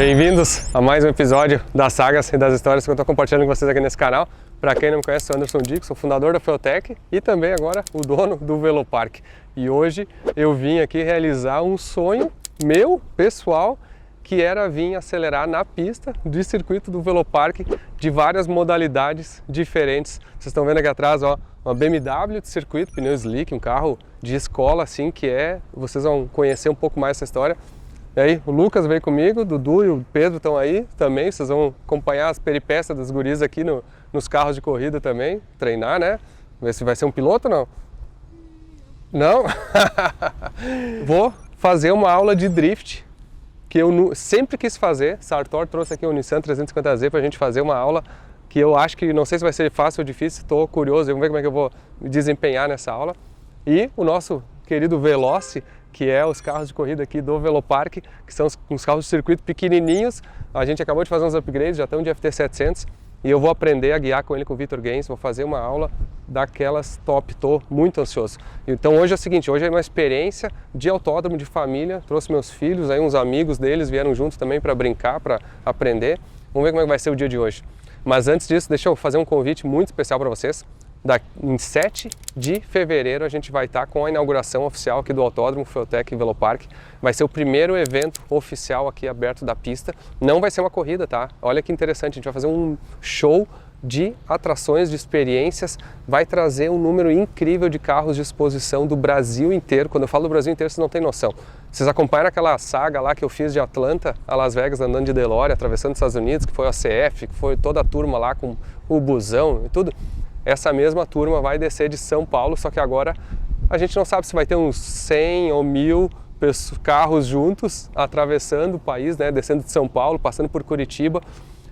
Bem-vindos a mais um episódio das sagas e das histórias que eu estou compartilhando com vocês aqui nesse canal. Para quem não me conhece, sou Anderson Dixon, fundador da Feotech e também agora o dono do Velopark. E hoje eu vim aqui realizar um sonho meu, pessoal, que era vir acelerar na pista de circuito do Velopark de várias modalidades diferentes. Vocês estão vendo aqui atrás, ó, uma BMW de circuito, pneu slick, um carro de escola assim que é. Vocês vão conhecer um pouco mais essa história. E aí, o Lucas veio comigo, o Dudu e o Pedro estão aí também, vocês vão acompanhar as peripécias dos guris aqui nos carros de corrida também, treinar, né? Ver se vai ser um piloto ou não? Não? Vou fazer uma aula de drift, que eu sempre quis fazer. Sartor trouxe aqui o Nissan 350Z para a gente fazer uma aula, que eu acho que, não sei se vai ser fácil ou difícil, estou curioso, vamos ver como é que eu vou me desempenhar nessa aula. E o nosso querido Veloce, que é os carros de corrida aqui do Velopark, que são uns carros de circuito pequenininhos. A gente acabou de fazer uns upgrades, já estão de FT700 e eu vou aprender a guiar com ele com o Vitor Gaines, vou fazer uma aula daquelas top, estou muito ansioso. Então hoje é o seguinte, hoje é uma experiência de autódromo, de família, trouxe meus filhos, aí uns amigos deles vieram juntos também para brincar, para aprender. Vamos ver como é que vai ser o dia de hoje. Mas antes disso, deixa eu fazer um convite muito especial para vocês. Em 7 de fevereiro a gente vai estar com a inauguração oficial aqui do Autódromo Feotech Velopark. Vai ser o primeiro evento oficial aqui aberto da pista. Não vai ser uma corrida, tá? Olha que interessante, a gente vai fazer um show de atrações, de experiências, vai trazer um número incrível de carros de exposição do Brasil inteiro. Quando eu falo do Brasil inteiro, vocês não têm noção. Vocês acompanharam aquela saga lá que eu fiz de Atlanta a Las Vegas, andando de DeLorean, atravessando os Estados Unidos, que foi o ACF, que foi toda a turma lá com o busão e tudo? Essa mesma turma vai descer de São Paulo, só que agora a gente não sabe se vai ter uns 100 ou 1000 carros juntos atravessando o país, né? Descendo de São Paulo, passando por Curitiba.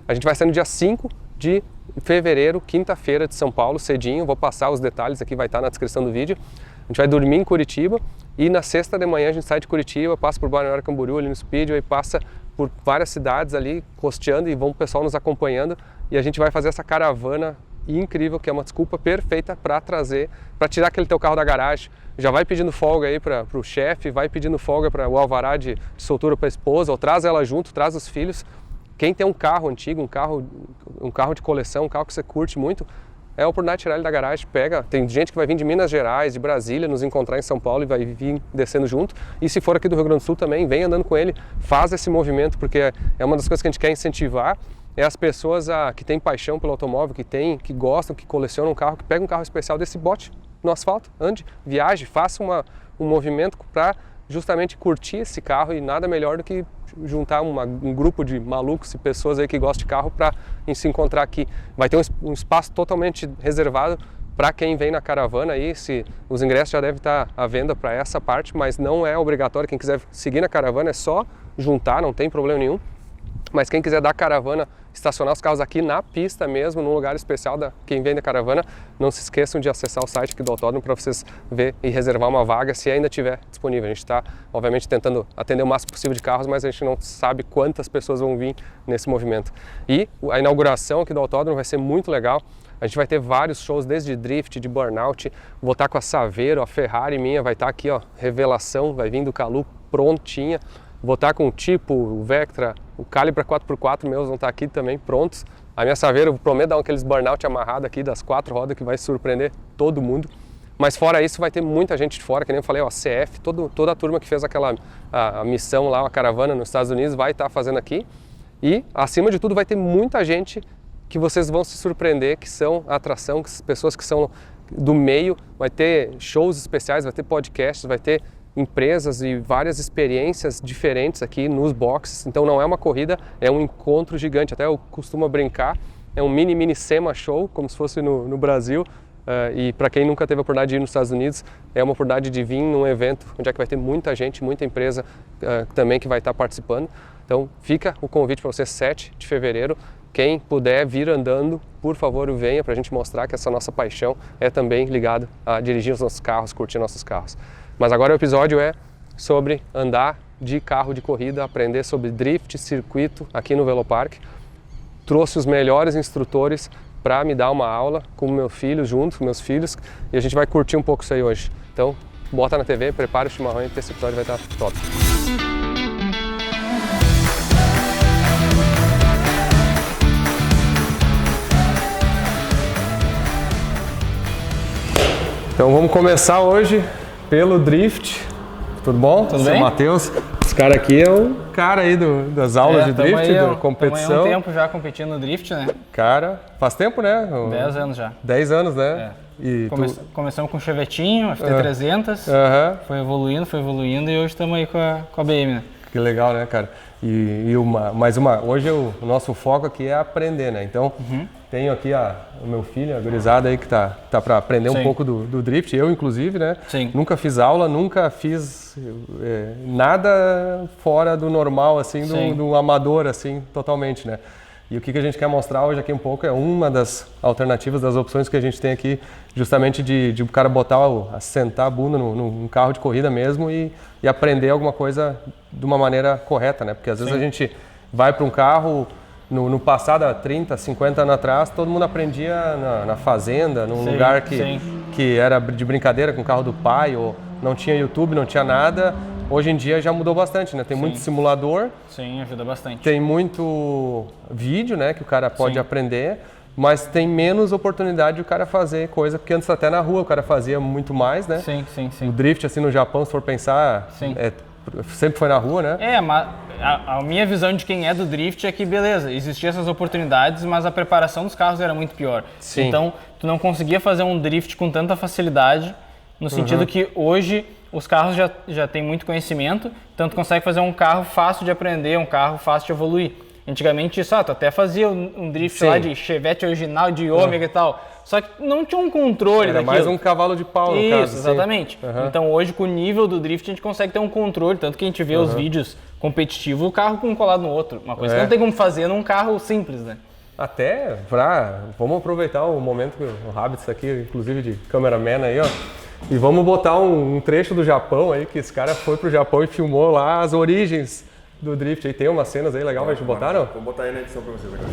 A gente vai sair no dia 5 de fevereiro, quinta-feira de São Paulo, cedinho. Vou passar os detalhes aqui, vai estar na descrição do vídeo. A gente vai dormir em Curitiba e na sexta de manhã a gente sai de Curitiba, passa por Balneário Camboriú, ali no Speedway, passa por várias cidades ali, costeando e o pessoal nos acompanhando. E a gente vai fazer essa caravana incrível, que é uma desculpa perfeita para tirar aquele teu carro da garagem. Já vai pedindo folga aí para o chefe, vai pedindo folga para o alvará de soltura para a esposa, ou traz ela junto, traz os filhos. Quem tem um carro antigo, um carro de coleção, um carro que você curte muito, é a oportunidade de tirar ele da garagem, pega. Tem gente que vai vir de Minas Gerais, de Brasília, nos encontrar em São Paulo e vai vir descendo junto. E se for aqui do Rio Grande do Sul também, vem andando com ele, faz esse movimento, porque é uma das coisas que a gente quer incentivar. É as pessoas que têm paixão pelo automóvel, que gostam, que colecionam um carro, que pegam um carro especial desse, bote no asfalto, ande, viaje, faça um movimento para justamente curtir esse carro, e nada melhor do que juntar um grupo de malucos e pessoas aí que gostam de carro para se encontrar aqui. Vai ter um espaço totalmente reservado para quem vem na caravana aí, os ingressos já devem estar à venda para essa parte, mas não é obrigatório. Quem quiser seguir na caravana é só juntar, não tem problema nenhum. Mas quem quiser dar caravana, estacionar os carros aqui na pista mesmo, num lugar especial quem vem da caravana, não se esqueçam de acessar o site aqui do autódromo para vocês ver e reservar uma vaga se ainda estiver disponível. A gente está, obviamente, tentando atender o máximo possível de carros, mas a gente não sabe quantas pessoas vão vir nesse movimento. E a inauguração aqui do autódromo vai ser muito legal. A gente vai ter vários shows, desde drift, de burnout. Vou estar com a Saveiro, a Ferrari minha vai estar aqui, ó, revelação, vai vir do Calu prontinha. Vou estar com o Tipo, o Vectra, o Calibra 4x4 meus vão estar aqui também prontos. A minha Saveiro, eu prometo dar aqueles burnout amarrado aqui das 4 rodas que vai surpreender todo mundo. Mas fora isso vai ter muita gente de fora, que nem eu falei, ó, CF, toda a turma que fez a missão lá, a caravana nos Estados Unidos vai estar fazendo aqui. E acima de tudo vai ter muita gente que vocês vão se surpreender, que são a atração, pessoas que são do meio. Vai ter shows especiais, vai ter podcasts, vai ter empresas e várias experiências diferentes aqui nos boxes. Então não é uma corrida, é um encontro gigante. Até eu costumo brincar, é um mini SEMA show, como se fosse no Brasil. E para quem nunca teve a oportunidade de ir nos Estados Unidos, é uma oportunidade de vir num evento onde é que vai ter muita gente, muita empresa também que vai estar participando. Então fica o convite para você, 7 de fevereiro. Quem puder vir andando, por favor, venha para a gente mostrar que essa nossa paixão é também ligada a dirigir os nossos carros, curtir nossos carros. Mas agora o episódio é sobre andar de carro de corrida, aprender sobre drift, circuito aqui no Velopark. Trouxe os melhores instrutores para me dar uma aula com meus filhos, junto com meus filhos, e a gente vai curtir um pouco isso aí hoje. Então, bota na TV, prepara o chimarrão, que esse episódio vai estar top. Então vamos começar hoje pelo drift. Tudo bom? Tudo bem? Matheus. Esse cara aqui é o cara aí das aulas de drift, da competição. Tamo aí um tempo já competindo no drift, né? Cara, faz tempo, né? 10 anos já. 10 anos, né? É. E Começamos com o chevetinho, FT300, foi evoluindo e hoje estamos aí com a BM, né? Que legal, né, cara? Hoje o nosso foco aqui é aprender, né? Então, tenho aqui o meu filho, a gurizada aí que tá para aprender um pouco do drift, eu inclusive, né? Sim. Nunca fiz aula, nunca fiz nada fora do normal, assim, do amador, assim, totalmente, né? E o que a gente quer mostrar hoje aqui um pouco é uma das alternativas, das opções que a gente tem aqui, justamente de o cara sentar a bunda num carro de corrida mesmo e aprender alguma coisa de uma maneira correta, né? Porque às vezes a gente vai para um carro, no passado, há 30, 50 anos atrás, todo mundo aprendia na fazenda, num lugar que era de brincadeira com o carro do pai, ou não tinha YouTube, não tinha nada. Hoje em dia já mudou bastante, né? Tem muito simulador. Sim, ajuda bastante. Tem muito vídeo, né? Que o cara pode aprender, mas tem menos oportunidade de o cara fazer coisa, porque antes até na rua o cara fazia muito mais, né? Sim. O drift, assim, no Japão, se for pensar, sempre foi na rua, né? Mas a minha visão de quem é do drift é que, beleza, existiam essas oportunidades, mas a preparação dos carros era muito pior. Sim. Então, tu não conseguia fazer um drift com tanta facilidade, no sentido que hoje os carros já têm muito conhecimento, então tu consegue fazer um carro fácil de aprender, um carro fácil de evoluir. Antigamente isso, tu até fazia um drift lá de Chevette original, de ômega e tal, só que não tinha um controle daquilo. Era mais um cavalo de pau, no caso. Isso, exatamente. Então hoje com o nível do drift a gente consegue ter um controle, tanto que a gente vê os vídeos competitivos, o carro com um colado no outro, uma coisa que não tem como fazer num carro simples, né? Até vamos aproveitar o momento que o Habits está aqui, inclusive de cameraman aí, ó. E vamos botar um trecho do Japão aí, que esse cara foi pro Japão e filmou lá as origens do drift. Aí tem umas cenas aí legal, a gente botaram? Vou botar aí na edição pra vocês agora.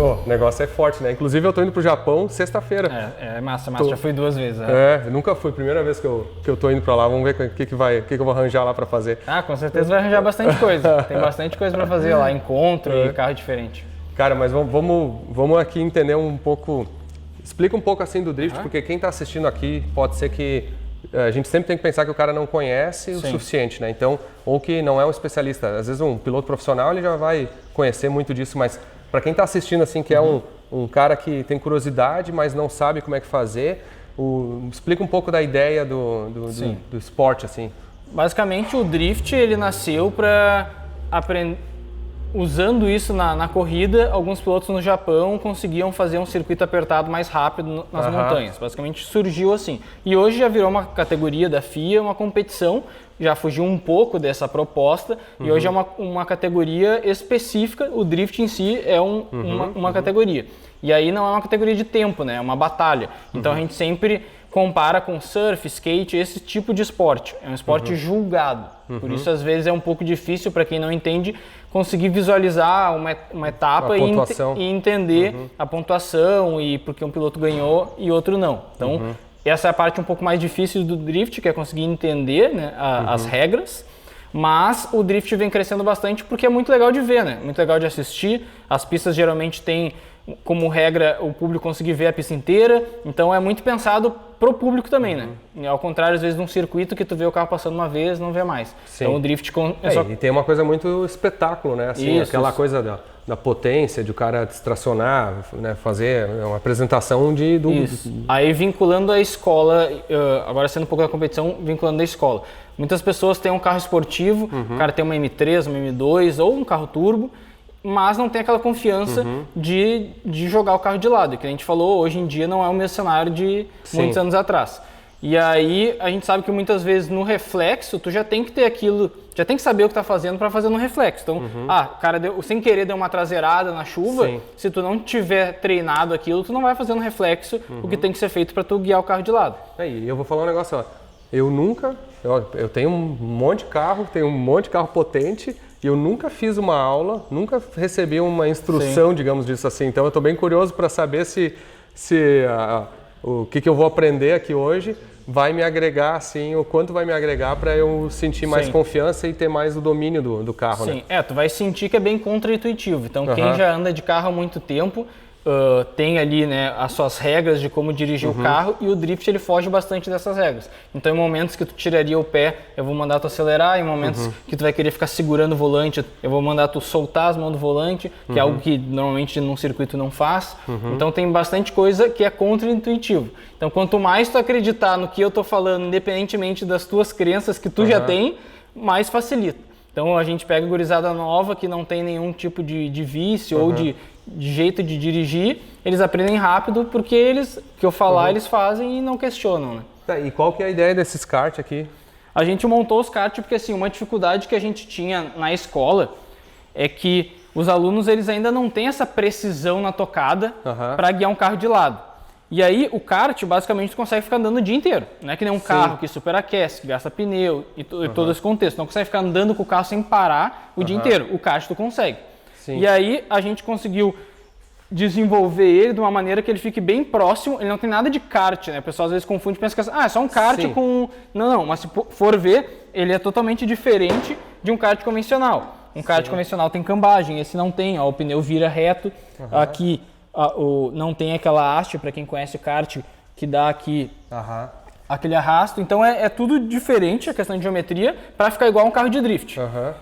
O negócio é forte, né? Inclusive eu tô indo pro Japão sexta-feira. É massa, já fui 2 vezes. Eu nunca fui, primeira vez que eu tô indo pra lá, vamos ver o que eu vou arranjar lá pra fazer. Com certeza vai arranjar bastante coisa, tem bastante coisa pra fazer lá, encontro e carro diferente. Cara, mas vamos aqui entender um pouco, explica um pouco assim do drift, porque quem tá assistindo aqui pode ser que a gente sempre tem que pensar que o cara não conhece o suficiente, né? Então, ou que não é um especialista. Às vezes um piloto profissional ele já vai conhecer muito disso, mas para quem está assistindo assim, que é um cara que tem curiosidade, mas não sabe como é que fazer, explica um pouco da ideia do esporte, assim. Basicamente, o drift ele nasceu para aprender. Usando isso na corrida, alguns pilotos no Japão conseguiam fazer um circuito apertado mais rápido nas montanhas. Basicamente surgiu assim. E hoje já virou uma categoria da FIA, uma competição, já fugiu um pouco dessa proposta e hoje é uma categoria específica, o drift em si é uma categoria. E aí não é uma categoria de tempo, né? É uma batalha. Então a gente sempre compara com surf, skate, esse tipo de esporte. É um esporte julgado. Por isso, às vezes, é um pouco difícil para quem não entende conseguir visualizar uma etapa e entender a pontuação e porque um piloto ganhou e outro não. Então, essa é a parte um pouco mais difícil do drift, que é conseguir entender, né, as regras. Mas o drift vem crescendo bastante porque é muito legal de ver, né? Muito legal de assistir. As pistas geralmente têm como regra o público conseguir ver a pista inteira, então é muito pensado pro público também, né? Ao contrário, às vezes, de um circuito que tu vê o carro passando uma vez, não vê mais. Sim. Então o drift... E tem uma coisa muito espetáculo, né? Assim, aquela coisa da potência, de o cara distracionar, né? Fazer uma apresentação Aí vinculando a escola, agora sendo um pouco da competição, vinculando a escola. Muitas pessoas têm um carro esportivo, o cara tem uma M3, uma M2 ou um carro turbo, mas não tem aquela confiança de jogar o carro de lado. E que a gente falou, hoje em dia não é o mesmo cenário de muitos anos atrás. E aí a gente sabe que muitas vezes no reflexo tu já tem que ter aquilo, já tem que saber o que tá fazendo para fazer no reflexo. Então, o cara sem querer deu uma traseirada na chuva, se tu não tiver treinado aquilo, tu não vai fazer no reflexo o que tem que ser feito para tu guiar o carro de lado. E eu vou falar um negócio, ó. Eu tenho um monte de carro, tenho um monte de carro potente E eu nunca fiz uma aula, nunca recebi uma instrução, digamos disso assim. Então eu estou bem curioso para saber o que eu vou aprender aqui hoje vai me agregar, assim, o quanto vai me agregar para eu sentir mais confiança e ter mais o domínio do carro, né? Sim, tu vai sentir que é bem contra-intuitivo. Então, quem já anda de carro há muito tempo, tem ali, né, as suas regras de como dirigir o carro, e o drift ele foge bastante dessas regras. Então, em momentos que tu tiraria o pé, eu vou mandar tu acelerar, em momentos que tu vai querer ficar segurando o volante, eu vou mandar tu soltar as mãos do volante, que é algo que normalmente num circuito não faz. Então, tem bastante coisa que é contra-intuitivo. Então, quanto mais tu acreditar no que eu tô falando, independentemente das tuas crenças que tu já tem, mais facilita. Então, a gente pega gurizada nova que não tem nenhum tipo de vício ou de jeito de dirigir, eles aprendem rápido porque que eu falar, eles fazem e não questionam, né? Tá, e qual que é a ideia desses kart aqui? A gente montou os kart porque, assim, uma dificuldade que a gente tinha na escola é que os alunos, eles ainda não têm essa precisão na tocada para guiar um carro de lado. E aí, o kart, basicamente, tu consegue ficar andando o dia inteiro. Não é que nem um carro que superaquece, que gasta pneu e todo esse contexto. Não consegue ficar andando com o carro sem parar o dia inteiro. O kart tu consegue. Sim. E aí, a gente conseguiu desenvolver ele de uma maneira que ele fique bem próximo. Ele não tem nada de kart, né? O pessoal às vezes confunde e pensa que é só um kart com... Não, mas se for ver, ele é totalmente diferente de um kart convencional. Um kart convencional tem cambagem, esse não tem, o pneu vira reto. Aqui não tem aquela haste, para quem conhece o kart, que dá aqui aquele arrasto. Então é tudo diferente, a questão de geometria, para ficar igual um carro de drift.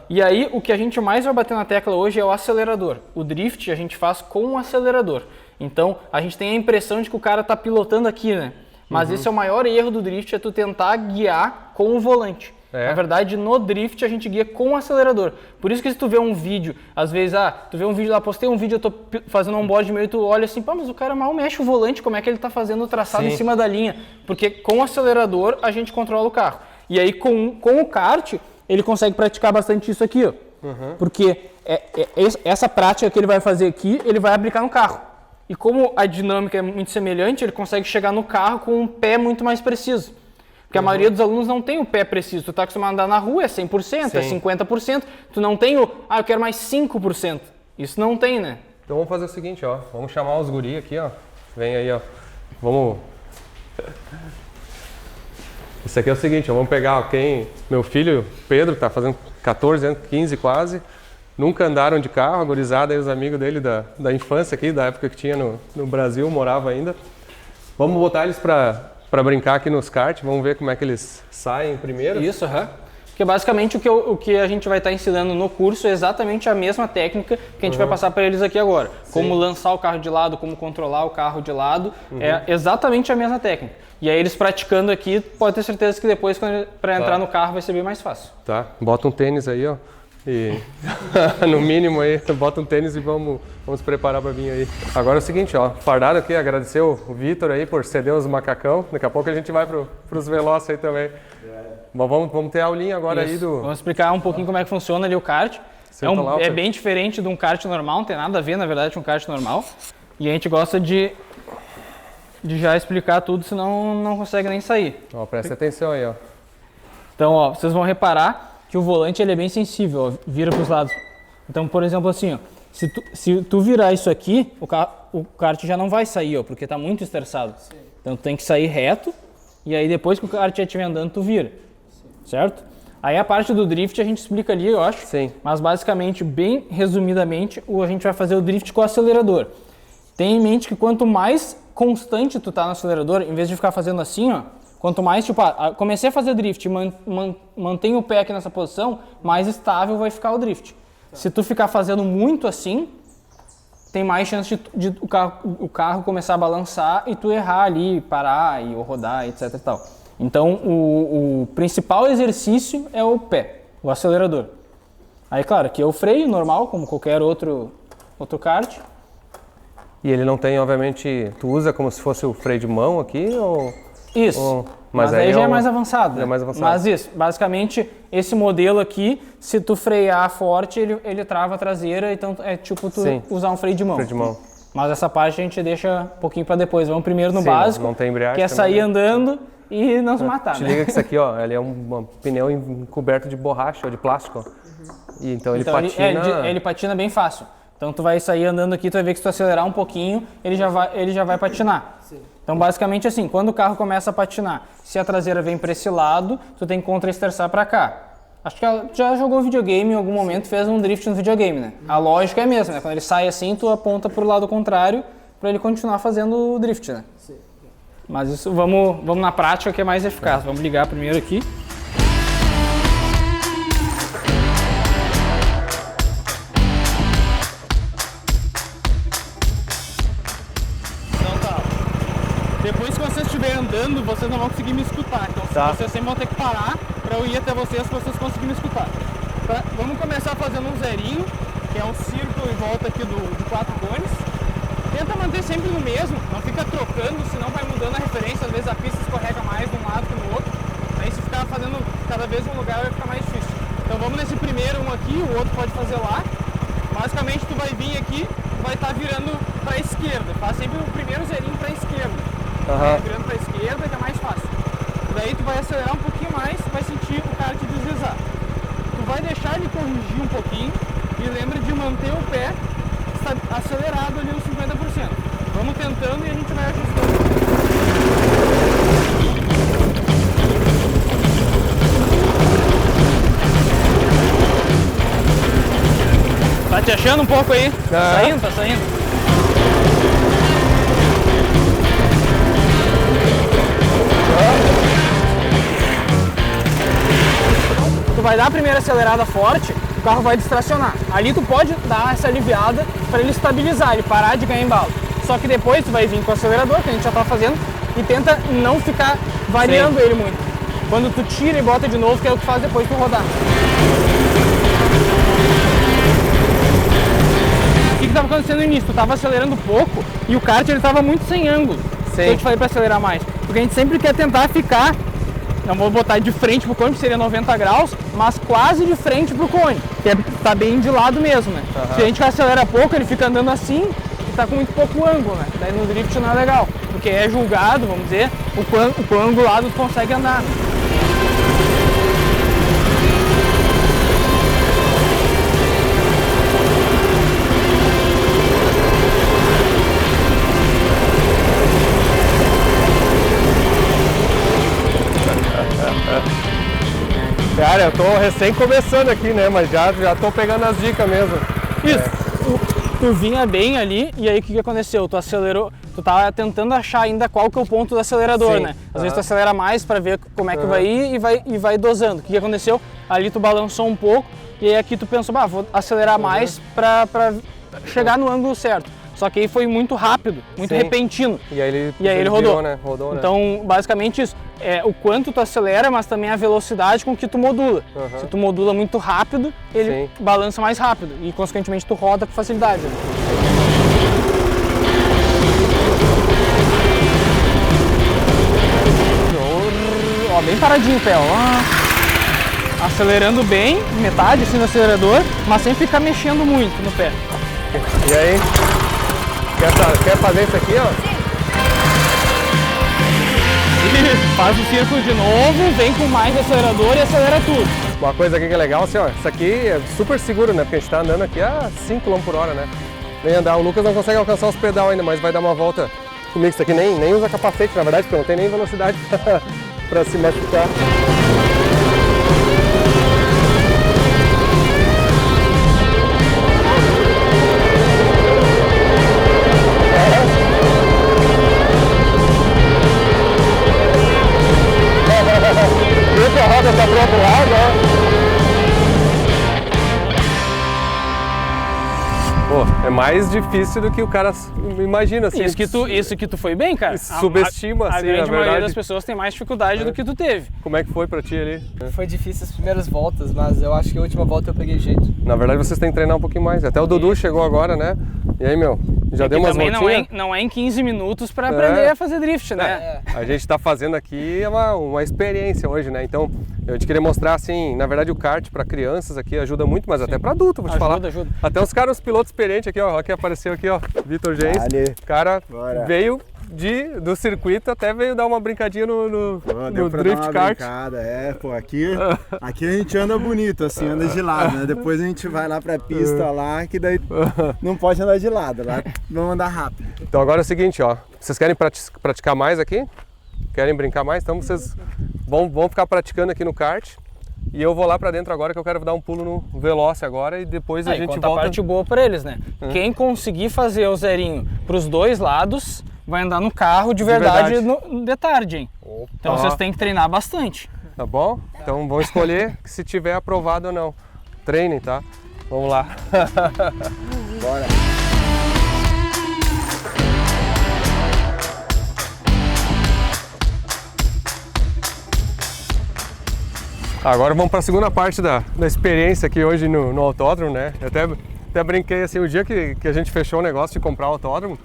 E aí, o que a gente mais vai bater na tecla hoje é o acelerador. O drift a gente faz com o acelerador. Então, a gente tem a impressão de que o cara está pilotando aqui, né? Mas esse é o maior erro do drift, é tu tentar guiar com o volante. Na verdade, no drift a gente guia com o acelerador. Por isso que se tu vê um vídeo, às vezes, tu vê um vídeo lá, postei um vídeo, eu tô fazendo um onboard meio, tu olha assim, mas o cara mal mexe o volante, como é que ele tá fazendo o traçado em cima da linha? Porque com o acelerador a gente controla o carro. E aí com o kart, ele consegue praticar bastante isso aqui, ó. Porque essa prática que ele vai fazer aqui, ele vai aplicar no carro. E como a dinâmica é muito semelhante, ele consegue chegar no carro com um pé muito mais preciso. Porque a maioria dos alunos não tem o pé preciso. Tu tá acostumado a andar na rua, é 100%, é 50%. Tu não tem eu quero mais 5%. Isso não tem, né? Então vamos fazer o seguinte, ó. Vamos chamar os guri aqui, ó. Vem aí, ó. Vamos... Isso aqui é o seguinte, ó. Vamos pegar meu filho, Pedro, tá fazendo 14 anos, 15 quase. Nunca andaram de carro, a gurizada e os amigos dele da infância aqui, da época que tinha no Brasil, morava ainda. Vamos botar eles para brincar aqui nos kart, vamos ver como é que eles saem primeiro. Isso, Porque basicamente o que a gente vai estar ensinando no curso é exatamente a mesma técnica que a gente vai passar para eles aqui agora. Como lançar o carro de lado, como controlar o carro de lado, é exatamente a mesma técnica. E aí eles praticando aqui, pode ter certeza que depois, para entrar no carro, vai ser bem mais fácil. Tá, bota um tênis aí, ó. E no mínimo aí, bota um tênis e vamos preparar para vir aí. Agora é o seguinte, ó, fardado aqui, agradecer o Vitor aí por ceder os macacão. Daqui a pouco a gente vai pros Veloz aí também. Mas vamos ter a aulinha agora aí do... Vamos explicar um pouquinho como é que funciona ali o kart. É bem diferente de um kart normal, não tem nada a ver, na verdade, com um kart normal. E a gente gosta de já explicar tudo, senão não consegue nem sair. Ó, presta atenção aí, ó. Então, ó, vocês vão reparar que o volante ele é bem sensível, ó, vira para os lados. Então, por exemplo, assim, ó, se tu virar isso aqui, o kart já não vai sair, ó, porque está muito estressado. Então, tu tem que sair reto e aí depois que o kart já estiver andando, tu vira. Certo? Aí a parte do drift a gente explica ali, eu acho. Mas basicamente, bem resumidamente, a gente vai fazer o drift com o acelerador. Tenha em mente que quanto mais constante tu tá no acelerador, em vez de ficar fazendo assim, ó, quanto mais, tipo, comecei a fazer drift, mantém o pé aqui nessa posição, mais estável vai ficar o drift. Se tu ficar fazendo muito assim, tem mais chance de o carro começar a balançar e tu errar ali, parar ou rodar, etc e tal. Então, o principal exercício é o pé, o acelerador. Aí, claro, aqui é o freio normal, como qualquer outro kart. E ele não tem, obviamente, tu usa como se fosse o freio de mão aqui, ou... Isso, mas aí já é mais avançado. Né? É mais avançado. Mas isso, basicamente, esse modelo aqui, se tu frear forte, ele trava a traseira, então é tipo tu usar um freio de mão. Freio de mão. Mas essa parte a gente deixa um pouquinho para depois. Vamos primeiro no básico, não tem embreagem, que é sair andando e não se matar. Te liga que isso aqui, ó, ele é um pneu coberto de borracha, de plástico. E então ele Então patina... ele patina bem fácil. Então tu vai sair andando aqui, tu vai ver que se tu acelerar um pouquinho, ele já vai patinar. Sim. Então basicamente assim, quando o carro começa a patinar, se a traseira vem para esse lado, tu tem que contra-esterçar para cá. Acho que ela já jogou videogame em algum momento, fez um drift no videogame, né? A lógica é a mesma, né? Quando ele sai assim, tu aponta pro lado contrário para ele continuar fazendo o drift, né? Sim. Mas isso vamos na prática que é mais eficaz. Vamos ligar primeiro aqui. Depois que vocês estiverem andando, vocês não vão conseguir me escutar. Então vocês sempre vão ter que parar para eu ir até vocês para vocês conseguirem me escutar. Vamos começar fazendo um zerinho, que é um círculo em volta aqui de 4 cones. Tenta manter sempre no mesmo, não fica trocando, senão vai mudando a referência. Às vezes a pista escorrega mais de um lado que no outro. Aí se ficar fazendo cada vez um lugar vai ficar mais difícil. Então vamos nesse primeiro um aqui, o outro pode fazer lá. Basicamente tu vai vir aqui, vai estar virando para a esquerda. Faz sempre o primeiro zerinho para a esquerda. Virando para a esquerda que é mais fácil. Daí tu vai acelerar um pouquinho mais, vai sentir o cara te deslizar. Tu vai deixar ele corrigir um pouquinho e lembra de manter o pé acelerado ali uns 50%. Vamos tentando e a gente vai ajustando. Tá te achando um pouco aí? Tá saindo. Tu vai dar a primeira acelerada forte, o carro vai distracionar. Ali tu pode dar essa aliviada para ele estabilizar, ele parar de ganhar embalo. Só que depois tu vai vir com o acelerador, que a gente já tá fazendo, e tenta não ficar variando ele muito. Quando tu tira e bota de novo, que é o que faz depois tu rodar. O que estava acontecendo no início? Tu estava acelerando pouco e o kart ele estava muito sem ângulo. Então eu te falei para acelerar mais. Porque a gente sempre quer tentar ficar, não vou botar de frente pro cone, que seria 90 graus, mas quase de frente pro cone, que tá bem de lado mesmo, né? Se a gente acelera pouco, ele fica andando assim e tá com muito pouco ângulo, né? Daí no drift não é legal, porque é julgado, vamos dizer, o quão angulado tu consegue andar. Cara, eu tô recém começando aqui, né? Mas já tô pegando as dicas mesmo. Isso. Tu vinha bem ali e aí o que aconteceu? Tu acelerou, tu tava tentando achar ainda qual que é o ponto do acelerador, né? Às vezes tu acelera mais para ver como é que vai ir e vai dosando. O que aconteceu? Ali tu balançou um pouco e aí aqui tu pensou, vou acelerar mais para chegar no ângulo certo. Só que aí foi muito rápido, muito repentino. E aí ele rodou. Né? Rodou, né? Então, basicamente isso. É o quanto tu acelera, mas também a velocidade com que tu modula. Se tu modula muito rápido, ele balança mais rápido. E, consequentemente, tu roda com facilidade. Né? Ó, bem paradinho o pé, ó. Acelerando bem, metade assim do acelerador, mas sem ficar mexendo muito no pé. E aí? Quer fazer isso aqui, ó? Faz o círculo de novo, vem com mais acelerador e acelera tudo. Uma coisa aqui que é legal, assim, ó, isso aqui é super seguro, né? Porque a gente tá andando aqui a 5 km por hora, né? Nem andar, o Lucas não consegue alcançar os pedal ainda, mas vai dar uma volta comigo. Isso aqui nem usa capacete, na verdade, porque não tem nem velocidade pra se machucar. Deixa a roda tá pro outro lado, ó. Pô, é mais difícil do que o cara imagina, assim. Isso que tu foi bem, cara. Subestima, assim, a grande maioria verdade. das pessoas tem mais dificuldade do que tu teve. Como é que foi pra ti ali? Foi difícil as primeiras voltas, mas eu acho que a última volta eu peguei jeito. Na verdade, vocês têm que treinar um pouquinho mais. Até o Dudu chegou agora, né? E aí, meu, já deu umas voltinhas? Não é em 15 minutos pra aprender a fazer drift, né? A gente tá fazendo aqui uma experiência hoje, né? Então, eu te queria mostrar, assim, na verdade o kart para crianças aqui ajuda muito, mas até para adulto, vou te falar. Ajuda. Até os caras, os pilotos experientes aqui, ó, que apareceu aqui, ó, Vitor Gens. O cara veio do circuito até veio dar uma brincadinha no drift kart. Aqui a gente anda bonito, assim, anda de lado, né? Depois a gente vai lá pra pista lá, que daí não pode andar de lado, lá vamos andar rápido. Então agora é o seguinte, ó, vocês querem praticar mais aqui? Querem brincar mais? Então vocês vão ficar praticando aqui no kart. E eu vou lá pra dentro agora, que eu quero dar um pulo no Veloce agora e depois a gente volta. A parte boa pra eles, né? Quem conseguir fazer o zerinho pros dois lados, vai andar no carro de verdade. De tarde, hein? Opa. Então vocês têm que treinar bastante. Tá bom? Então vão escolher se tiver aprovado ou não. Treinem, tá? Vamos lá. Bora! Agora vamos para a segunda parte da experiência aqui hoje no autódromo, né? Eu até brinquei assim, o dia que a gente fechou o negócio de comprar o autódromo,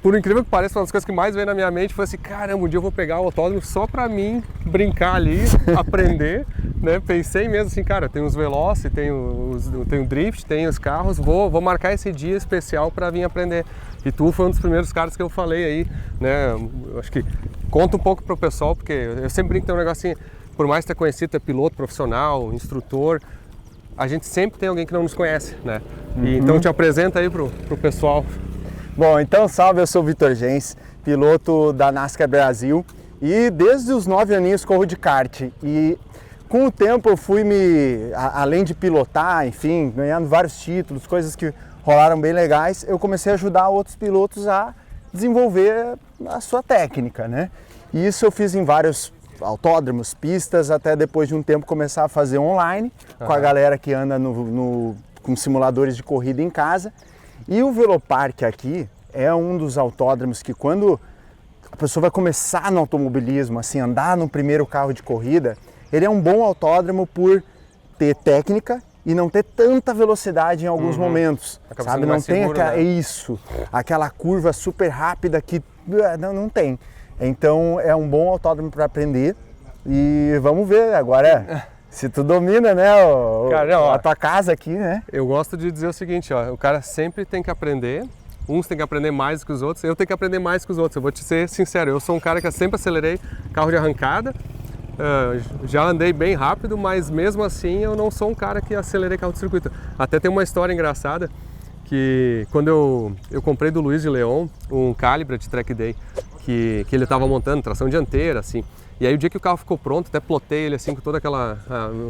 por incrível que pareça, uma das coisas que mais veio na minha mente foi assim, caramba, um dia eu vou pegar o autódromo só para mim brincar ali, aprender, né? Pensei mesmo assim, cara, tem os Veloce, tem o Drift, tem os carros, vou marcar esse dia especial para vir aprender. E tu foi um dos primeiros caras que eu falei aí, né? Eu acho que conta um pouco pro pessoal, porque eu sempre brinco que tem um negócio assim, por mais ter conhecido, ter piloto profissional, instrutor, a gente sempre tem alguém que não nos conhece, né? E então te apresenta aí pro pessoal. Bom, então salve, eu sou o Vitor Gens, piloto da NASCAR Brasil e desde os 9 aninhos corro de kart. E com o tempo eu fui além de pilotar, enfim, ganhando vários títulos, coisas que rolaram bem legais, eu comecei a ajudar outros pilotos a desenvolver a sua técnica, né? E isso eu fiz em vários autódromos, pistas, até depois de um tempo começar a fazer online com a galera que anda com simuladores de corrida em casa. E o Velopark aqui é um dos autódromos que quando a pessoa vai começar no automobilismo, assim, andar no primeiro carro de corrida, ele é um bom autódromo por ter técnica e não ter tanta velocidade em alguns momentos, sabe? Não tem aquela curva super rápida que não tem. Então é um bom autódromo para aprender e vamos ver agora se tu domina, né, a tua casa aqui, né? Eu gosto de dizer o seguinte, ó, o cara sempre tem que aprender, uns tem que aprender mais que os outros, eu tenho que aprender mais que os outros, eu vou te ser sincero, eu sou um cara que sempre acelerei carro de arrancada, já andei bem rápido, mas mesmo assim eu não sou um cara que acelerei carro de circuito. Até tem uma história engraçada, que quando eu comprei do Luiz de Leon um Calibra de Track Day, que ele estava montando, tração dianteira, assim. E aí o dia que o carro ficou pronto, até plotei ele assim com toda aquela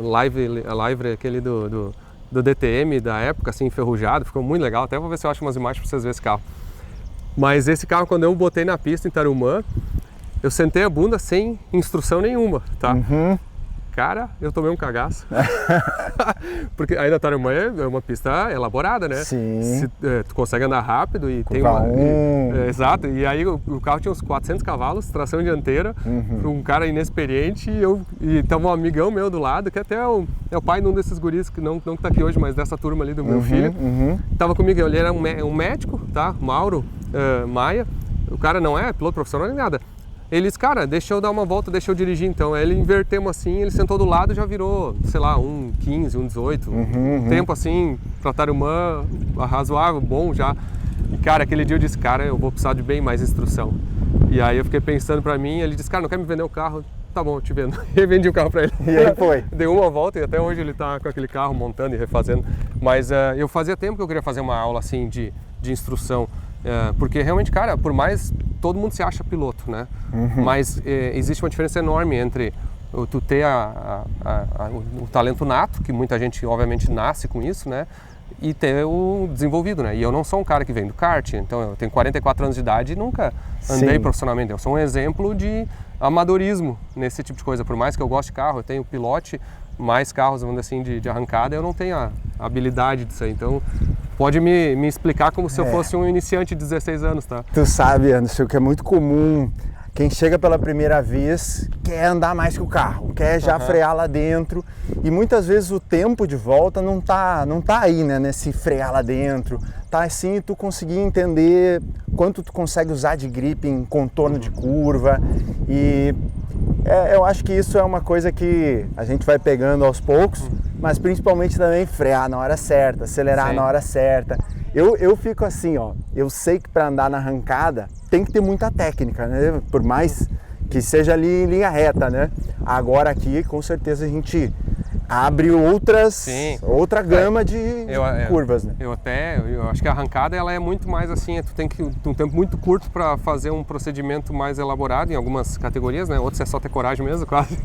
live aquele do DTM da época, assim, enferrujado, ficou muito legal. Até vou ver se eu acho umas imagens para vocês verem esse carro. Mas esse carro, quando eu botei na pista em Tarumã, eu sentei a bunda sem instrução nenhuma, tá? Cara, eu tomei um cagaço. Porque aí na Tarumã é uma pista elaborada, né? Sim. Tu consegue andar rápido e tem exato. E aí o carro tinha uns 400 cavalos, tração dianteira, um cara inexperiente e tava um amigão meu do lado, que até é o pai de um desses guris que não tá aqui hoje, mas dessa turma ali do meu filho. Tava comigo, ele era um médico, tá? Mauro Maia. O cara não é piloto profissional nem nada. Ele disse, cara, deixa eu dar uma volta, deixa eu dirigir então. Aí ele invertemos assim, ele sentou do lado e já virou, sei lá, 1,15, 1,18. Tempo assim, pra Tarumã, razoável, bom já. E cara, aquele dia eu disse, cara, eu vou precisar de bem mais instrução. E aí eu fiquei pensando pra mim, ele disse, cara, não quer me vender o carro? Tá bom, eu te vendo. E eu vendi o carro pra ele. E aí foi? Deu uma volta e até hoje ele tá com aquele carro montando e refazendo. Mas eu fazia tempo que eu queria fazer uma aula assim de instrução. Porque realmente, cara, por mais todo mundo se acha piloto, né? Mas existe uma diferença enorme entre tu ter o talento nato, que muita gente obviamente nasce com isso, né? E ter o desenvolvido, né? E eu não sou um cara que vem do kart, então eu tenho 44 anos de idade e nunca andei profissionalmente. Eu sou um exemplo de amadorismo nesse tipo de coisa. Por mais que eu goste de carro, eu tenho pilote, mais carros, vamos dizer assim, de arrancada, eu não tenho a habilidade disso aí. Então, pode me explicar como se eu fosse um iniciante de 16 anos, tá? Tu sabe, Anderson, que é muito comum. Quem chega pela primeira vez quer andar mais que o carro, quer já frear lá dentro. E muitas vezes o tempo de volta não tá aí, né, nesse frear lá dentro. Tá assim, tu conseguir entender quanto tu consegue usar de grip em contorno de curva. E eu acho que isso é uma coisa que a gente vai pegando aos poucos, mas principalmente também frear na hora certa, acelerar na hora certa. Eu fico assim, ó, eu sei que para andar na arrancada tem que ter muita técnica, né? Por mais que seja ali em linha reta, né? Agora aqui, com certeza, a gente abre outra gama de curvas, né? Eu acho que a arrancada ela é muito mais assim, tu tem que um tempo muito curto para fazer um procedimento mais elaborado em algumas categorias, né? Outros é só ter coragem mesmo, quase.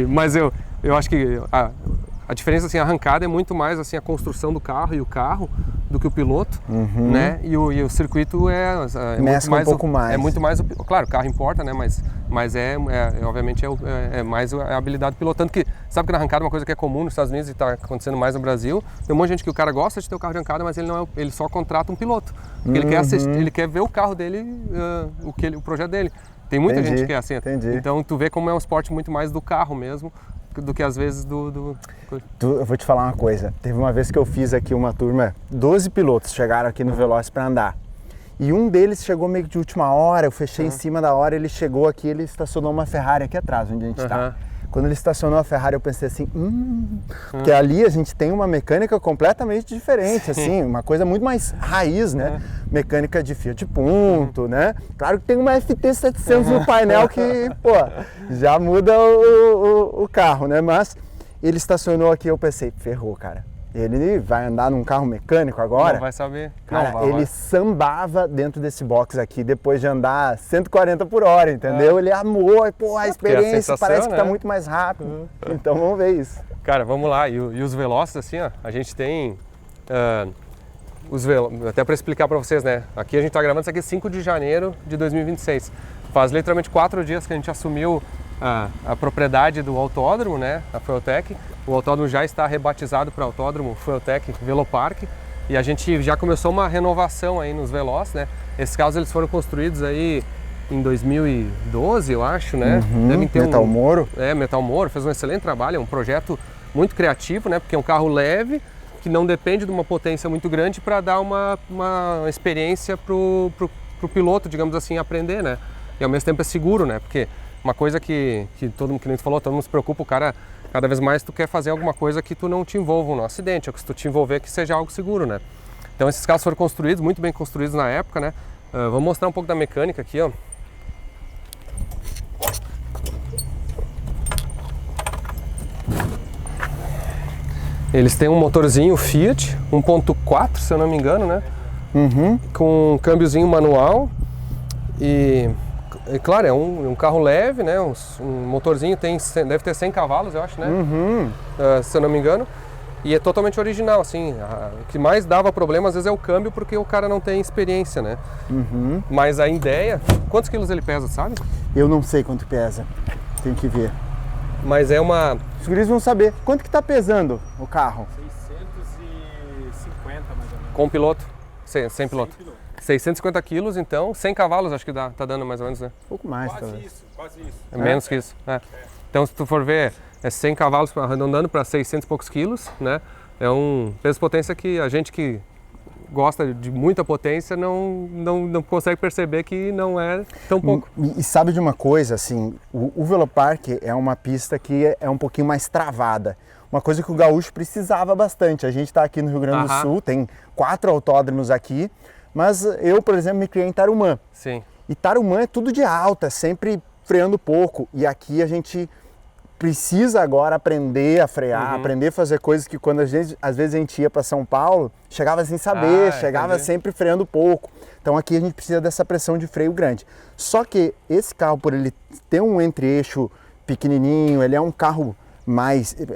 Mas eu acho que a diferença assim, a arrancada é muito mais assim a construção do carro e o carro do que o piloto, né? E o circuito é muito mais, um pouco mais. É muito mais, claro, o carro importa, né? Mas obviamente é mais a habilidade do piloto. Tanto que, sabe que na arrancada uma coisa que é comum nos Estados Unidos e está acontecendo mais no Brasil, tem um monte de gente que o cara gosta de ter o carro de arrancada, mas ele só contrata um piloto. Porque ele quer assistir, ele quer ver o carro dele, o projeto dele. Tem muita gente que é assim. Entendi. Então tu vê como é um esporte muito mais do carro mesmo, do que às vezes Eu vou te falar uma coisa, teve uma vez que eu fiz aqui uma turma, 12 pilotos chegaram aqui no Veloz para andar. E um deles chegou meio que de última hora, eu fechei em cima da hora, ele chegou aqui, ele estacionou uma Ferrari aqui atrás, onde a gente está. Quando ele estacionou a Ferrari, eu pensei assim, porque ali a gente tem uma mecânica completamente diferente, assim, uma coisa muito mais raiz, né? Mecânica de Fiat Punto, né? Claro que tem uma FT700 no painel que, pô, já muda o carro, né? Mas ele estacionou aqui, eu pensei, ferrou, cara. Ele vai andar num carro mecânico agora? Não vai saber. Cara, ele sambava dentro desse box aqui depois de andar 140 por hora, entendeu? Ele amou, pô, a experiência parece que tá muito mais rápido. Então vamos ver isso. Cara, vamos lá. E os Velozes, assim, ó, a gente tem até para explicar para vocês, né? Aqui a gente tá gravando isso aqui 5 de janeiro de 2026. Faz literalmente 4 dias que a gente assumiu a propriedade do autódromo, né? A Fueltech. O autódromo já está rebatizado para Autódromo Fueltech Velopark e a gente já começou uma renovação aí nos Veloz, né? Esses carros eles foram construídos aí em 2012, eu acho, né? Devem ter Metal Moro. Metal Moro fez um excelente trabalho, é um projeto muito criativo, né? Porque é um carro leve, que não depende de uma potência muito grande para dar uma experiência pro piloto, digamos assim, aprender, né? E ao mesmo tempo é seguro, né? Porque uma coisa que todo mundo, que nem tu falou, todo mundo se preocupa, o cara, cada vez mais tu quer fazer alguma coisa que tu não te envolva no acidente, ou que se tu te envolver que seja algo seguro, né? Então esses carros foram construídos, muito bem construídos na época, né? Vou mostrar um pouco da mecânica aqui, ó. Eles têm um motorzinho Fiat 1.4, se eu não me engano, né? Com um câmbiozinho manual e claro, é um carro leve, né? Um motorzinho deve ter 100 cavalos, eu acho, né? Se eu não me engano. E é totalmente original, assim. O que mais dava problema às vezes é o câmbio, porque o cara não tem experiência, né? Mas a ideia... Quantos quilos ele pesa, sabe? Eu não sei quanto pesa, tem que ver. Mas é uma... Os guris vão saber. Quanto que tá pesando o carro? 650 mais ou menos. Com piloto? Sem piloto. 650 quilos, então, 100 cavalos acho que tá dando mais ou menos, né? Um pouco mais, talvez. Quase isso. É menos que isso. Então, se tu for ver, é 100 cavalos arredondando para 600 e poucos quilos, né? É um peso-potência que a gente que gosta de muita potência não consegue perceber que não é tão pouco. E sabe de uma coisa, assim, o Velopark é uma pista que é um pouquinho mais travada. Uma coisa que o gaúcho precisava bastante. A gente está aqui no Rio Grande do Sul, tem 4 autódromos aqui, mas eu, por exemplo, me criei em Tarumã. Sim. E Tarumã é tudo de alta, sempre freando pouco. E aqui a gente precisa agora aprender a frear, aprender a fazer coisas que quando às vezes a gente ia para São Paulo, chegava sem saber, chegava sempre freando pouco. Então aqui a gente precisa dessa pressão de freio grande. Só que esse carro, por ele ter um entre-eixo pequenininho, ele é um carro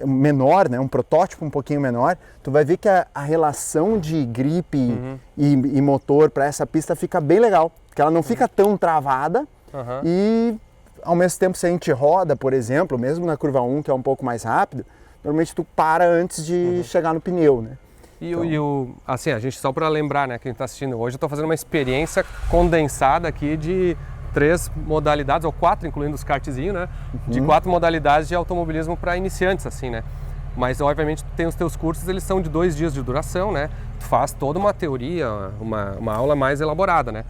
menor, né, um protótipo um pouquinho menor, tu vai ver que a relação de gripe e motor para essa pista fica bem legal, porque ela não fica tão travada e ao mesmo tempo se a gente roda, por exemplo, mesmo na curva 1, que é um pouco mais rápido, normalmente tu para antes de chegar no pneu, né? Assim, a gente, só para lembrar, né, quem está assistindo, hoje eu estou fazendo uma experiência condensada aqui de 3 modalidades, ou 4, incluindo os kartzinhos, né? De 4 modalidades de automobilismo para iniciantes, assim, né? Mas, obviamente, tem os teus cursos, eles são de 2 dias de duração, né? Tu faz toda uma teoria, uma aula mais elaborada, né?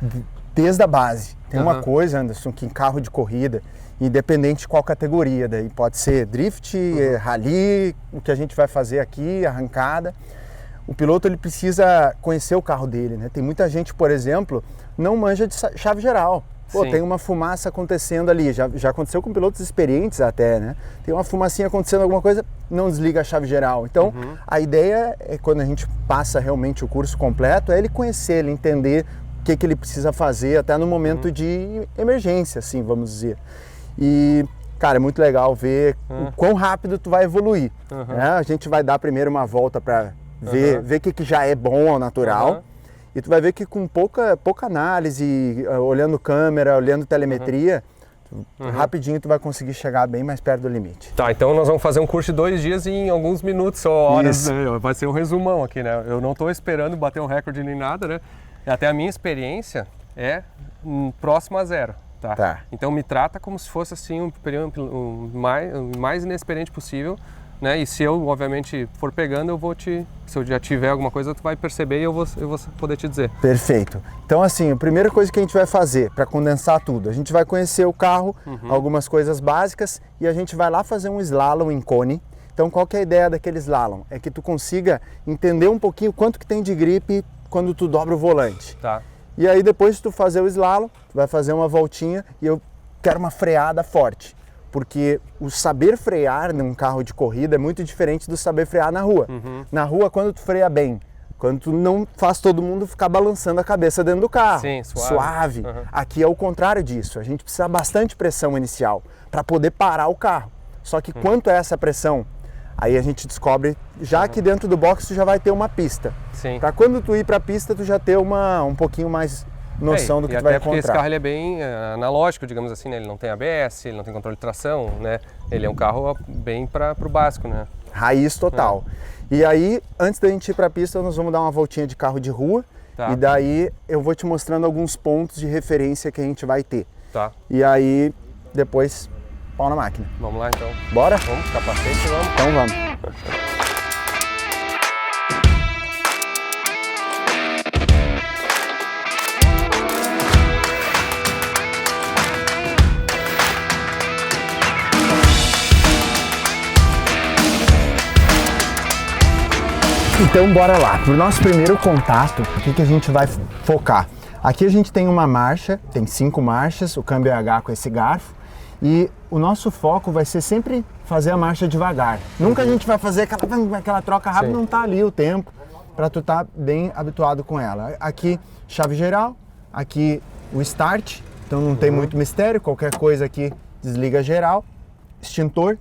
Desde a base. Tem uma coisa, Anderson, que em carro de corrida, independente de qual categoria, daí pode ser drift, rally, o que a gente vai fazer aqui, arrancada. o piloto ele precisa conhecer o carro dele, né? Tem muita gente, por exemplo, não manja de chave geral. Pô, Sim. tem uma fumaça acontecendo ali, já aconteceu com pilotos experientes até, né? Tem uma fumacinha acontecendo, alguma coisa, não desliga a chave geral. Então, a ideia é, quando a gente passa realmente o curso completo, é ele conhecer, ele entender o que ele precisa fazer, até no momento de emergência, assim, vamos dizer. E, cara, é muito legal ver o quão rápido tu vai evoluir. Né? A gente vai dar primeiro uma volta para ver o que já é bom ao natural. E tu vai ver que com pouca análise, olhando câmera, olhando telemetria, rapidinho tu vai conseguir chegar bem mais perto do limite. Tá, então nós vamos fazer um curso de 2 dias em alguns minutos ou horas, né? Vai ser um resumão aqui, né? Eu não estou esperando bater um recorde nem nada, né? Até a minha experiência é próximo a 0, tá? Então me trata como se fosse assim o mais inexperiente possível, né? E se eu, obviamente, for pegando, eu vou se eu já tiver alguma coisa, tu vai perceber e eu vou poder te dizer. Perfeito. Então, assim, a primeira coisa que a gente vai fazer para condensar tudo, a gente vai conhecer o carro, algumas coisas básicas, e a gente vai lá fazer um slalom em cone. Então, qual que é a ideia daquele slalom? É que tu consiga entender um pouquinho quanto que tem de gripe quando tu dobra o volante. Tá. E aí, depois de tu fazer o slalom, tu vai fazer uma voltinha e eu quero uma freada forte. Porque o saber frear num carro de corrida é muito diferente do saber frear na rua. Na rua, quando tu freia bem, quando tu não faz todo mundo ficar balançando a cabeça dentro do carro. Sim, suave. Aqui é o contrário disso. A gente precisa bastante pressão inicial para poder parar o carro. Só que quanto é essa pressão? Aí a gente descobre, já que dentro do box tu já vai ter uma pista. Para quando tu ir para a pista, tu já ter um pouquinho mais noção do que tu vai encontrar. Porque esse carro ele é bem analógico, digamos assim, né? Ele não tem ABS, ele não tem controle de tração, né? Ele é um carro bem para o básico, né? Raiz total. E aí, antes da gente ir para a pista, nós vamos dar uma voltinha de carro de rua. E daí eu vou te mostrando alguns pontos de referência que a gente vai ter. E aí, depois, pau na máquina. Vamos lá então. Bora? Vamos, capacete, vamos. Então vamos. Então bora lá, para o nosso primeiro contato, o que a gente vai focar? Aqui a gente tem uma marcha, tem 5 marchas, o câmbio H com esse garfo, e o nosso foco vai ser sempre fazer a marcha devagar. Nunca a gente vai fazer aquela troca rápida, não tá ali o tempo para tu estar bem habituado com ela. Aqui chave geral, aqui o start, então não tem muito mistério, qualquer coisa aqui desliga geral, extintor,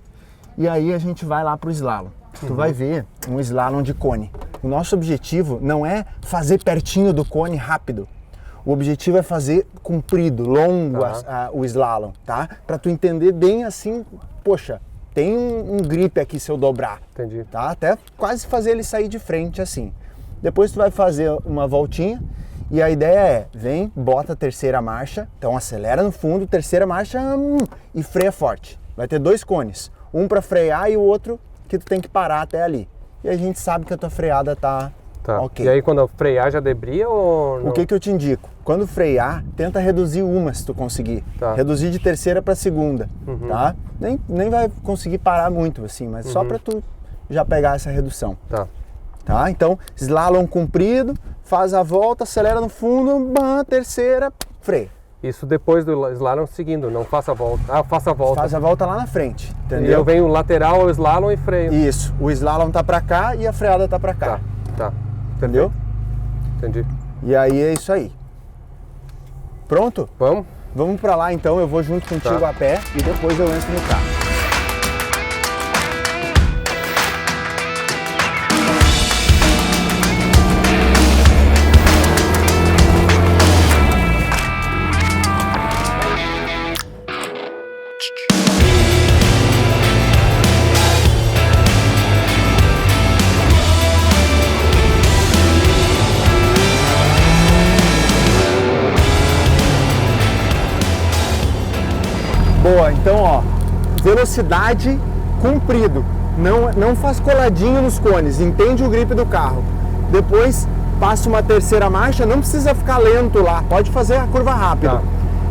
e aí a gente vai lá para o slalom. Tu vai ver um slalom de cone. O nosso objetivo não é fazer pertinho do cone rápido. O objetivo é fazer comprido, longo o slalom, tá? Para tu entender bem assim, poxa, tem um grip aqui se eu dobrar. Entendi. Tá? Até quase fazer ele sair de frente assim. Depois tu vai fazer uma voltinha e a ideia é, vem, bota a terceira marcha, então acelera no fundo, terceira marcha e freia forte. Vai ter 2 cones, um para frear e o outro que tu tem que parar até ali. E a gente sabe que a tua freada tá ok. E aí quando eu frear já debria ou não? O que eu te indico? Quando frear, tenta reduzir uma se tu conseguir. Reduzir de terceira para segunda, tá? Nem vai conseguir parar muito assim, mas só para tu já pegar essa redução. Tá? Então, slalom comprido, faz a volta, acelera no fundo, terceira, freia. Isso depois do slalom seguindo, não faça a volta. Ah, faça a volta. Faz a volta lá na frente, entendeu? E eu venho lateral ao slalom e freio. Isso, o slalom tá pra cá e a freada tá pra cá. Tá. Entendeu? Entendi. E aí é isso aí. Pronto? Vamos? Vamos pra lá então, eu vou junto contigo a pé e depois eu entro no carro. Boa, então ó, velocidade comprido, não faz coladinho nos cones, entende o grip do carro. Depois passa uma terceira marcha, não precisa ficar lento lá, pode fazer a curva rápida.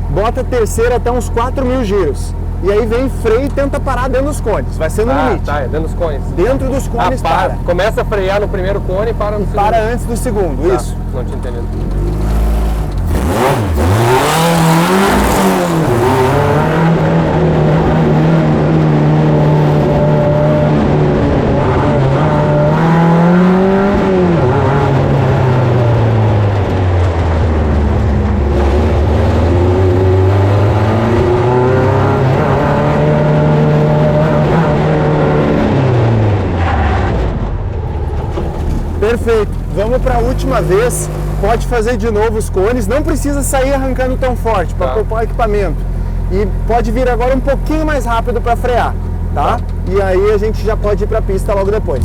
Bota a terceira até uns 4.000 giros. e aí vem freio e tenta parar dentro dos cones. Vai ser no limite. Tá, é dentro dos cones. Dentro dos cones para. Começa a frear no primeiro cone e para no segundo. Para antes do segundo, Tá, isso. não tinha entendido. Perfeito. Vamos para a última vez. Pode fazer de novo os cones. Não precisa sair arrancando tão forte para poupar o equipamento. E pode vir agora um pouquinho mais rápido para frear, tá? E aí a gente já pode ir para a pista logo depois.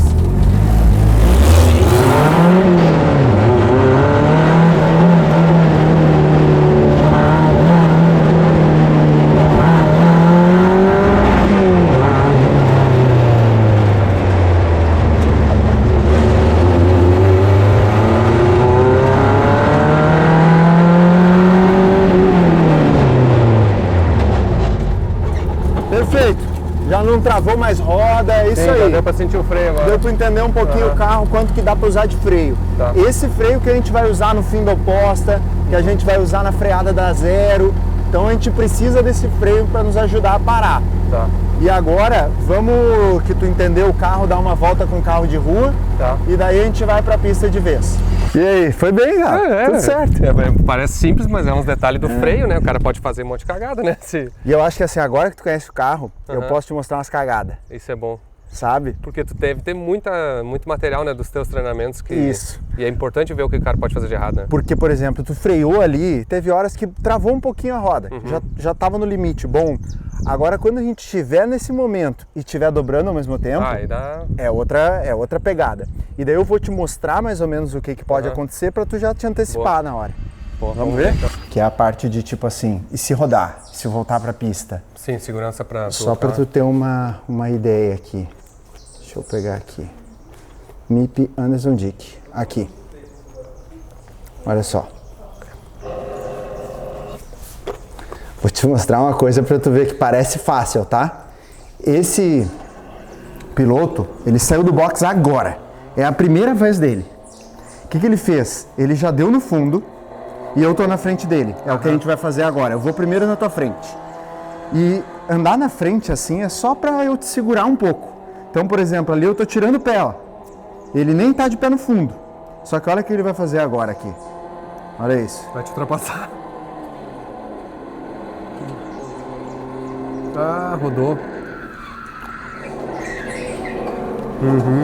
Perfeito. Já não travou mais roda, é isso aí. Já deu pra sentir o freio agora. Deu para entender um pouquinho o carro, quanto que dá para usar de freio. Tá. Esse freio que a gente vai usar no fim da oposta, que a gente vai usar na freada da zero. Então a gente precisa desse freio para nos ajudar a parar. Tá. E agora, vamos, que tu entendeu o carro, dar uma volta com o carro de rua. Tá. E daí a gente vai para a pista de vez. E aí, foi bem, cara? Tudo certo. Parece simples, mas é uns detalhes do freio, né? O cara pode fazer um monte de cagada, né? E eu acho que assim, agora que tu conhece o carro, eu posso te mostrar umas cagadas, Isso é bom. sabe? Porque tu tem muito material, né, dos teus treinamentos que... Isso. E é importante ver o que o cara pode fazer de errado, né? Porque, por exemplo, tu freou ali, teve horas que travou um pouquinho a roda, já tava no limite. Bom, agora quando a gente estiver nesse momento e estiver dobrando ao mesmo tempo, Aí dá... é outra pegada. E daí eu vou te mostrar mais ou menos o que pode acontecer para tu já te antecipar na hora. Pô, Vamos ver? Que é a parte de tipo assim, e se rodar, se voltar para a pista? Sim, segurança pra... Só para tu ter uma ideia aqui. Deixa eu pegar aqui. MIP Anderson Dick. Aqui. Olha só. Vou te mostrar uma coisa para tu ver que parece fácil, tá? Esse piloto, ele saiu do box agora. É a primeira vez dele. O que ele fez? Ele já deu no fundo e eu tô na frente dele. É o que a gente vai fazer agora. Eu vou primeiro na tua frente. E andar na frente assim é só para eu te segurar um pouco. Então, por exemplo, ali eu tô tirando o pé, ó. Ele nem tá de pé no fundo. Só que olha o que ele vai fazer agora aqui. Olha isso. Vai te ultrapassar. Ah, rodou.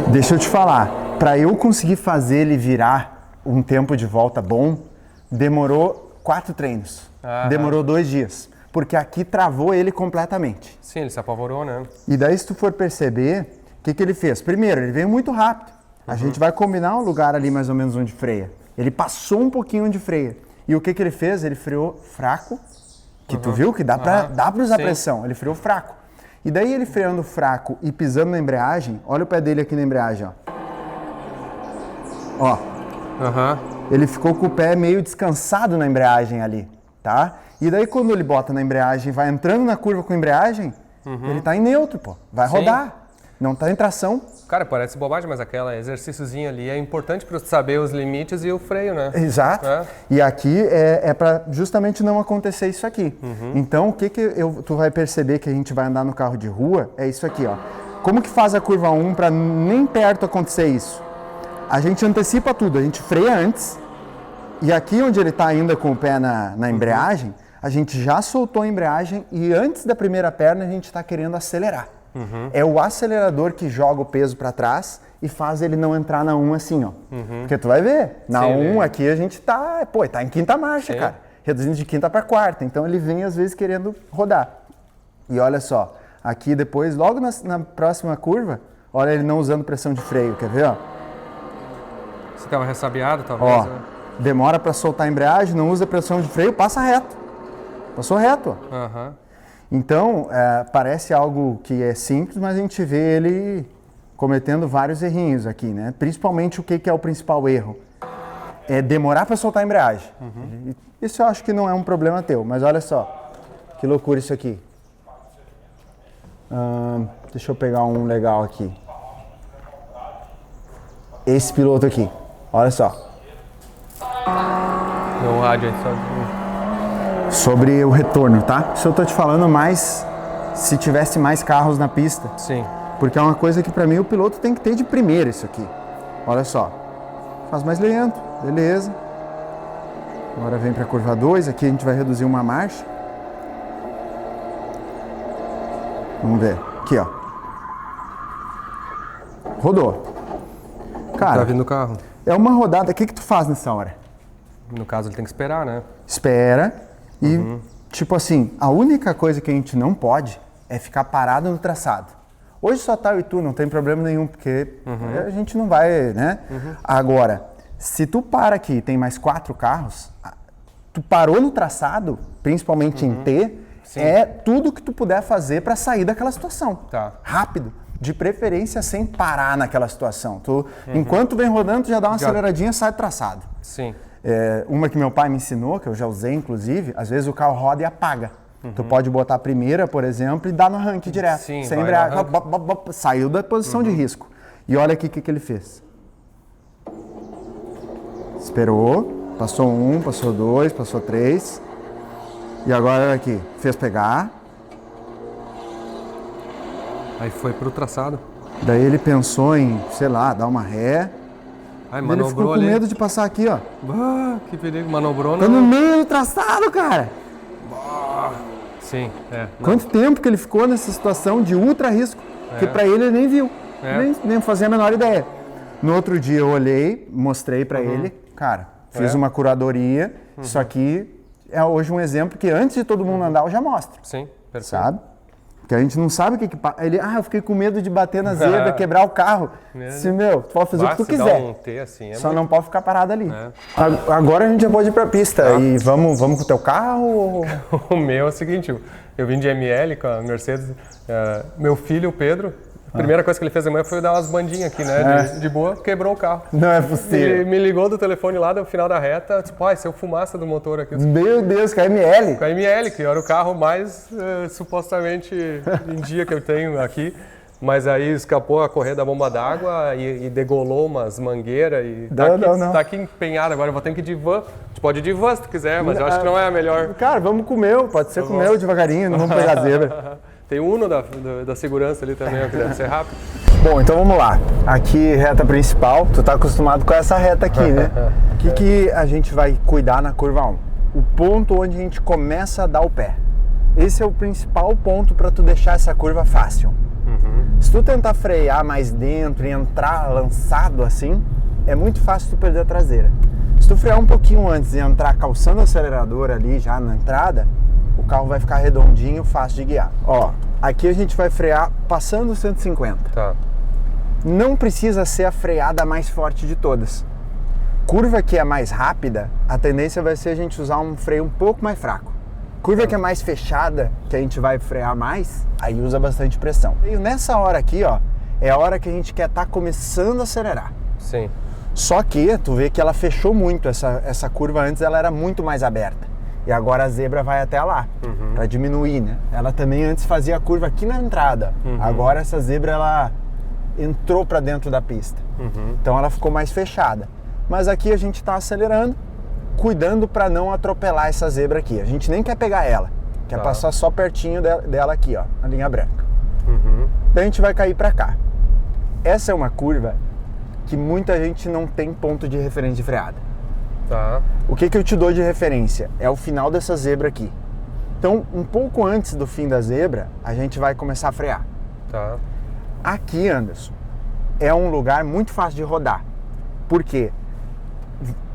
Deixa eu te falar. Para eu conseguir fazer ele virar um tempo de volta bom, demorou 4 treinos. Demorou 2 dias. Porque aqui travou ele completamente. Sim, ele se apavorou, né? E daí, se tu for perceber, o que ele fez? Primeiro, ele veio muito rápido. A gente vai combinar um lugar ali mais ou menos onde freia. Ele passou um pouquinho onde freia. E o que ele fez? Ele freou fraco, que tu viu que dá pra usar pressão. Ele freou fraco. E daí ele freando fraco e pisando na embreagem, olha o pé dele aqui na embreagem, ó. Ó. Ele ficou com o pé meio descansado na embreagem ali, tá? E daí quando ele bota na embreagem, vai entrando na curva com a embreagem, ele tá em neutro, pô. Vai rodar. Não tá em tração. Cara, parece bobagem, mas aquele exercíciozinho ali é importante para saber os limites e o freio, né? Exato. E aqui é para justamente não acontecer isso aqui. Então, o que tu vai perceber que a gente vai andar no carro de rua é isso aqui, ó. Como que faz a curva 1 para nem perto acontecer isso? A gente antecipa tudo, a gente freia antes. E aqui onde ele está ainda com o pé na embreagem, a gente já soltou a embreagem e antes da primeira perna a gente está querendo acelerar. É o acelerador que joga o peso para trás e faz ele não entrar na 1 assim, ó. Porque tu vai ver, na 1 aqui a gente tá em quinta marcha, cara. Reduzindo de quinta para quarta. Então ele vem às vezes querendo rodar. E olha só, aqui depois, logo na próxima curva, olha ele não usando pressão de freio, quer ver, ó? Você tava ressabiado, talvez? Ó, demora para soltar a embreagem, não usa pressão de freio, passa reto. Passou reto, ó. Então, parece algo que é simples, mas a gente vê ele cometendo vários errinhos aqui, né? Principalmente o que é o principal erro? É demorar para soltar a embreagem. Isso eu acho que não é um problema teu, mas olha só, que loucura isso aqui. Deixa eu pegar um legal aqui. Esse piloto aqui, olha só. No rádio aí só. Sobre o retorno, tá? Isso eu tô te falando mais se tivesse mais carros na pista. Sim. Porque é uma coisa que pra mim o piloto tem que ter de primeira isso aqui. Olha só. Faz mais lento, beleza. Agora vem pra curva 2, aqui a gente vai reduzir uma marcha. Vamos ver. Aqui, ó. Rodou. Cara, Tá vindo o carro. é uma rodada. O que tu faz nessa hora? No caso, ele tem que esperar, né? Espera e, tipo assim, a única coisa que a gente não pode é ficar parado no traçado. Hoje só tá eu e tu, não tem problema nenhum, porque a gente não vai, né? Agora, se tu para aqui e tem mais 4 carros, tu parou no traçado, principalmente em T, é tudo que tu puder fazer para sair daquela situação. Tá. Rápido. De preferência sem parar naquela situação. Tu, enquanto vem rodando, tu já dá uma aceleradinha e sai do traçado. Sim. Uma que meu pai me ensinou, que eu já usei inclusive, às vezes o carro roda e apaga. Tu pode botar a primeira, por exemplo, e dar no arranque direto. Sim, sem vai embreagem. no arranque. Saiu da posição de risco. E olha aqui o que ele fez. Esperou, passou 1, passou 2, passou 3. E agora olha aqui, fez pegar. Aí foi pro traçado. Daí ele pensou em, sei lá, dar uma ré. Aí Ele manobrou ficou com ali. medo de passar aqui, ó. Ah, que perigo, manobrou Tá no meio do traçado, cara. Sim, é. Quanto tempo que ele ficou nessa situação de ultra risco, que pra ele nem viu, nem fazia a menor ideia. No outro dia eu olhei, mostrei pra ele, cara, fiz uma curadoria, isso aqui é hoje um exemplo que antes de todo mundo andar eu já mostro, Sim, perfeito. sabe? Porque a gente não sabe o que ele, eu fiquei com medo de bater na zebra, quebrar o carro. Se, tu pode fazer o que tu quiser. Um T assim, Só não pode ficar parado ali. Agora a gente já pode ir pra pista. E vamos com o teu carro? Ou... O meu é o seguinte, eu vim de ML com a Mercedes, meu filho, o Pedro, a primeira coisa que ele fez amanhã foi dar umas bandinhas aqui, né, de boa, quebrou o carro. Não é possível. Ele me ligou do telefone lá no final da reta, tipo, pai, seu fumaça do motor aqui. Meu Deus, com a ML? Com a ML, que era o carro mais supostamente em dia que eu tenho aqui. Mas aí escapou a correr da bomba d'água e degolou umas mangueiras e tá aqui empenhado agora. Eu vou ter que ir de van. A gente pode ir de van se tu quiser, mas eu acho que não é a melhor. Cara, vamos com o meu, pode ser com o meu devagarinho, não vamos pegar zebra. Tem Uno da segurança ali também, que deve ser rápido. Bom, então vamos lá. Aqui, reta principal, tu tá acostumado com essa reta aqui, né? O que a gente vai cuidar na curva 1? O ponto onde a gente começa a dar o pé. Esse é o principal ponto para tu deixar essa curva fácil. Se tu tentar frear mais dentro e entrar lançado assim, é muito fácil tu perder a traseira. Se tu frear um pouquinho antes e entrar calçando o acelerador ali já na entrada, o carro vai ficar redondinho, fácil de guiar. Ó, aqui a gente vai frear passando 150. Tá. Não precisa ser a freada mais forte de todas. Curva que é mais rápida, a tendência vai ser a gente usar um freio um pouco mais fraco. Curva que é mais fechada, que a gente vai frear mais, aí usa bastante pressão. E nessa hora aqui, ó, é a hora que a gente quer estar começando a acelerar. Sim. Só que tu vê que ela fechou muito, essa curva antes ela era muito mais aberta. E agora a zebra vai até lá, para diminuir, né? Ela também antes fazia a curva aqui na entrada. Agora essa zebra, ela entrou para dentro da pista. Então ela ficou mais fechada. Mas aqui a gente está acelerando, cuidando para não atropelar essa zebra aqui. A gente nem quer pegar ela, quer passar só pertinho dela aqui, ó, a linha branca. Daí a gente vai cair para cá. Essa é uma curva que muita gente não tem ponto de referência de freada. Tá. O que eu te dou de referência? É o final dessa zebra aqui. Então, um pouco antes do fim da zebra, a gente vai começar a frear. Tá. Aqui, Anderson, é um lugar muito fácil de rodar. Por quê?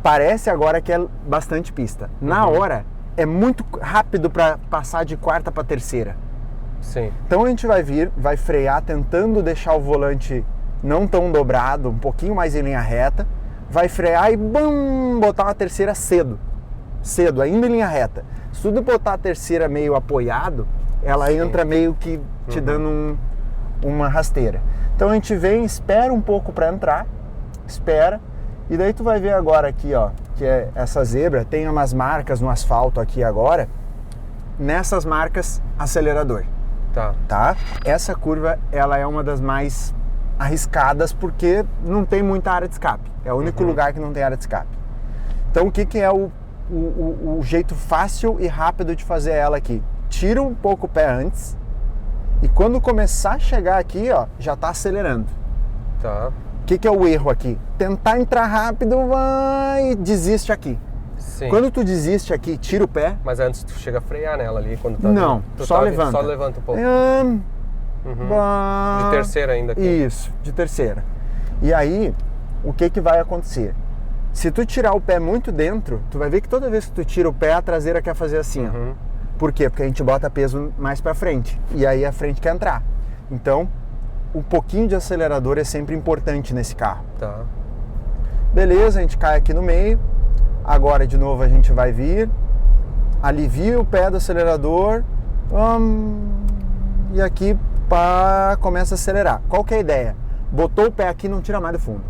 Parece agora que é bastante pista. Na hora, é muito rápido para passar de quarta para terceira. Sim. Então a gente vai vir, vai frear tentando deixar o volante não tão dobrado, um pouquinho mais em linha reta. Vai frear e botar uma terceira cedo, ainda em linha reta. Se tu botar a terceira meio apoiado, ela entra meio que te dando uma rasteira. Então a gente vem, espera um pouco para entrar, espera, e daí tu vai ver agora aqui, ó, que é essa zebra, tem umas marcas no asfalto aqui agora, nessas marcas acelerador. tá? Essa curva, ela é uma das mais arriscadas porque não tem muita área de escape. É o único lugar que não tem área de escape. Então, o que é o jeito fácil e rápido de fazer ela aqui? Tira um pouco o pé antes e quando começar a chegar aqui, ó, já tá acelerando. Tá. O que é o erro aqui? Tentar entrar rápido, vai e desiste aqui. Sim. Quando tu desiste aqui, tira o pé. Mas antes tu chega a frear nela ali quando tá... Não, tu só tá, levanta. Só levanta um pouco. De terceira ainda aqui. Isso, de terceira. E aí, o que vai acontecer? Se tu tirar o pé muito dentro, tu vai ver que toda vez que tu tira o pé, a traseira quer fazer assim, ó. Por quê? Porque a gente bota peso mais pra frente. E aí a frente quer entrar. Então, um pouquinho de acelerador é sempre importante nesse carro. Tá. Beleza, a gente cai aqui no meio. Agora, de novo, a gente vai vir. Alivia o pé do acelerador. E aqui, pá, começa a acelerar. Qual que é a ideia? Botou o pé aqui, não tira mais do fundo.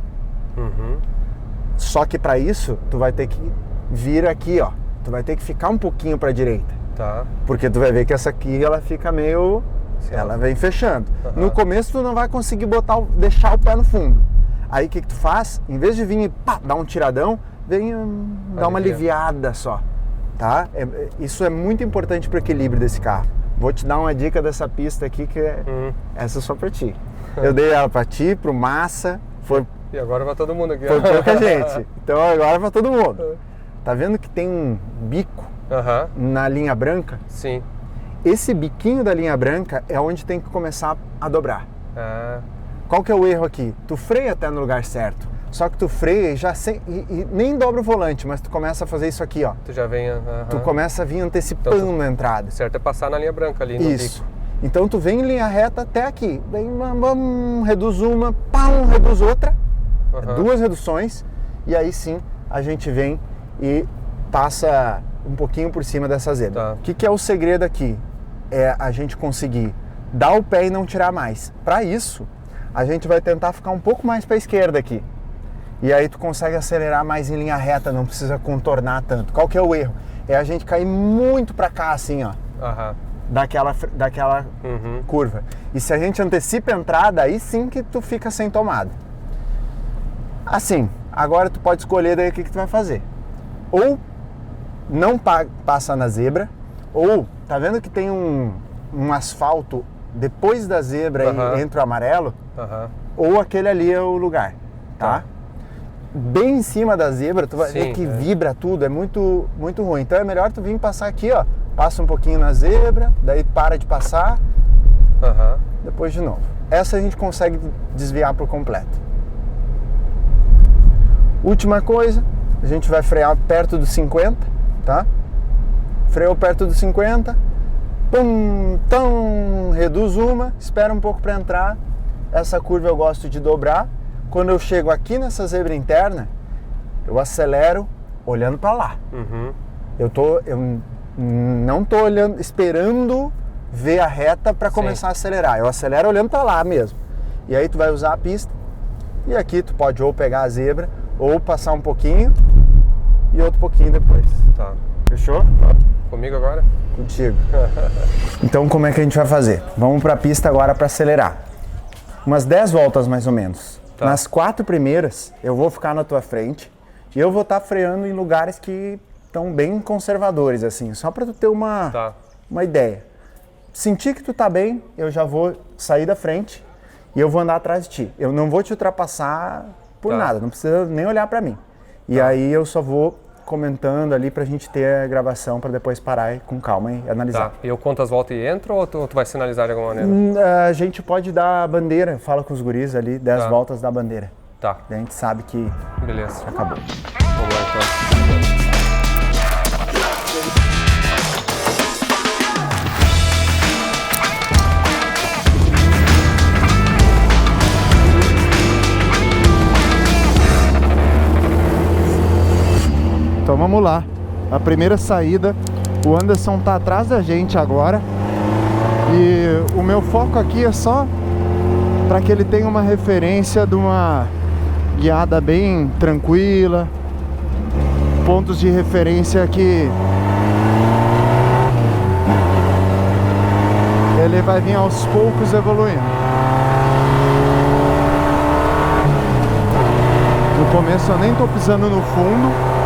Só que para isso, tu vai ter que vir aqui, ó. Tu vai ter que ficar um pouquinho para a direita. Tá. Porque tu vai ver que essa aqui, ela fica meio... Ela vem fechando. No começo, tu não vai conseguir deixar o pé no fundo. Aí, o que tu faz? Em vez de vir e pá, dar um tiradão, vem dar uma aliviada só. Tá? Isso é muito importante para o equilíbrio desse carro. Vou te dar uma dica dessa pista aqui, que essa é só para ti. Eu dei ela para ti, pro Massa, E agora vai todo mundo aqui. foi pouca gente. Então agora vai todo mundo. Tá vendo que tem um bico na linha branca? Sim. Esse biquinho da linha branca é onde tem que começar a dobrar. Qual que é o erro aqui? Tu freia até no lugar certo. Só que tu freia e nem dobra o volante, mas tu começa a fazer isso aqui, ó. Tu já vem... Tu começa a vir antecipando Então, a entrada. Certo é passar na linha branca ali, no Isso. bico. Então tu vem em linha reta até aqui. Vem, reduz uma, reduz outra. Duas reduções. E aí sim, a gente vem e passa um pouquinho por cima dessa zebra. O que é o segredo aqui? É a gente conseguir dar o pé e não tirar mais. Para isso, a gente vai tentar ficar um pouco mais para a esquerda aqui. E aí tu consegue acelerar mais em linha reta, não precisa contornar tanto. Qual que é o erro? É a gente cair muito para cá assim, ó. Daquela curva. E se a gente antecipa a entrada, aí sim que tu fica sem tomada. Assim, agora tu pode escolher daí o que tu vai fazer. Ou não passa na zebra, ou, tá vendo que tem um asfalto depois da zebra e entre o amarelo? Ou aquele ali é o lugar, tá? Bem em cima da zebra, tu vai ver que vibra tudo, é muito, muito ruim. Então é melhor tu vir passar aqui, ó. Passa um pouquinho na zebra, daí para de passar, depois de novo. Essa a gente consegue desviar por completo. Última coisa, a gente vai frear perto dos 50, tá? Freou perto dos 50, reduz uma, espera um pouco para entrar. Essa curva eu gosto de dobrar. Quando eu chego aqui nessa zebra interna, eu acelero olhando para lá. Eu não tô olhando, esperando ver a reta para começar a acelerar. Eu acelero olhando para lá mesmo. E aí tu vai usar a pista. E aqui tu pode ou pegar a zebra ou passar um pouquinho e outro pouquinho depois. Tá. Fechou? Comigo agora? Contigo. Então como é que a gente vai fazer? Vamos para a pista agora para acelerar. Umas 10 voltas mais ou menos. Nas 4 primeiras eu vou ficar na tua frente e eu vou estar freando em lugares que estão bem conservadores, assim, só para tu ter uma ideia. Sentir que tu tá bem, eu já vou sair da frente e eu vou andar atrás de ti. Eu não vou te ultrapassar por nada, não precisa nem olhar para mim. E aí eu só vou comentando ali pra gente ter a gravação para depois parar e, com calma e analisar. E eu conto as voltas e entro ou tu vai sinalizar de alguma maneira? A gente pode dar a bandeira, fala com os guris ali, 10 voltas da bandeira. Daí a gente sabe que beleza. Acabou. Vamos lá então. Então vamos lá, a primeira saída, o Anderson tá atrás da gente agora e o meu foco aqui é só para que ele tenha uma referência de uma guiada bem tranquila, pontos de referência que ele vai vir aos poucos evoluindo. No começo eu nem tô pisando no fundo.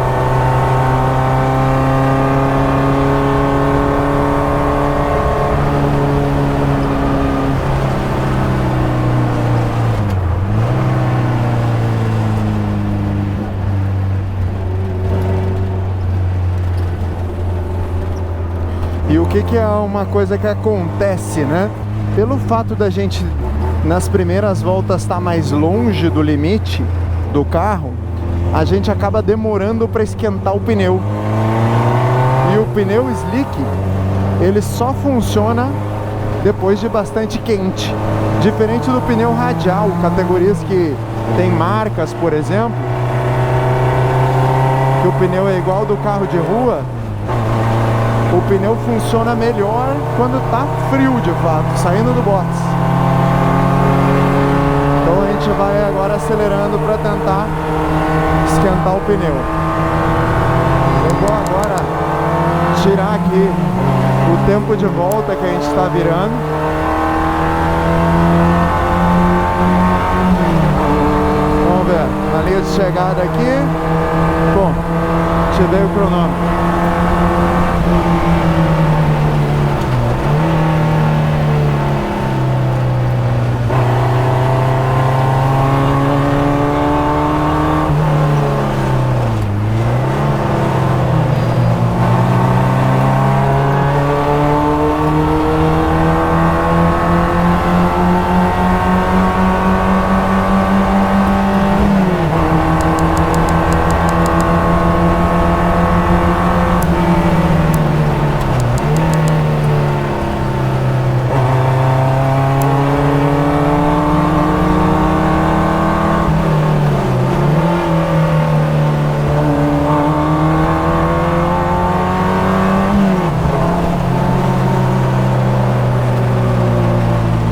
E o que é uma coisa que acontece, né? Pelo fato da gente nas primeiras voltas estar mais longe do limite do carro, a gente acaba demorando para esquentar o pneu. E o pneu slick, ele só funciona depois de bastante quente. Diferente do pneu radial, categorias que tem marcas, por exemplo, que o pneu é igual ao do carro de rua. O pneu funciona melhor quando tá frio de fato, saindo do box. Então a gente vai agora acelerando para tentar esquentar o pneu. Eu vou agora tirar aqui o tempo de volta que a gente está virando. Vamos ver, na linha de chegada aqui, bom, ativei o cronômetro.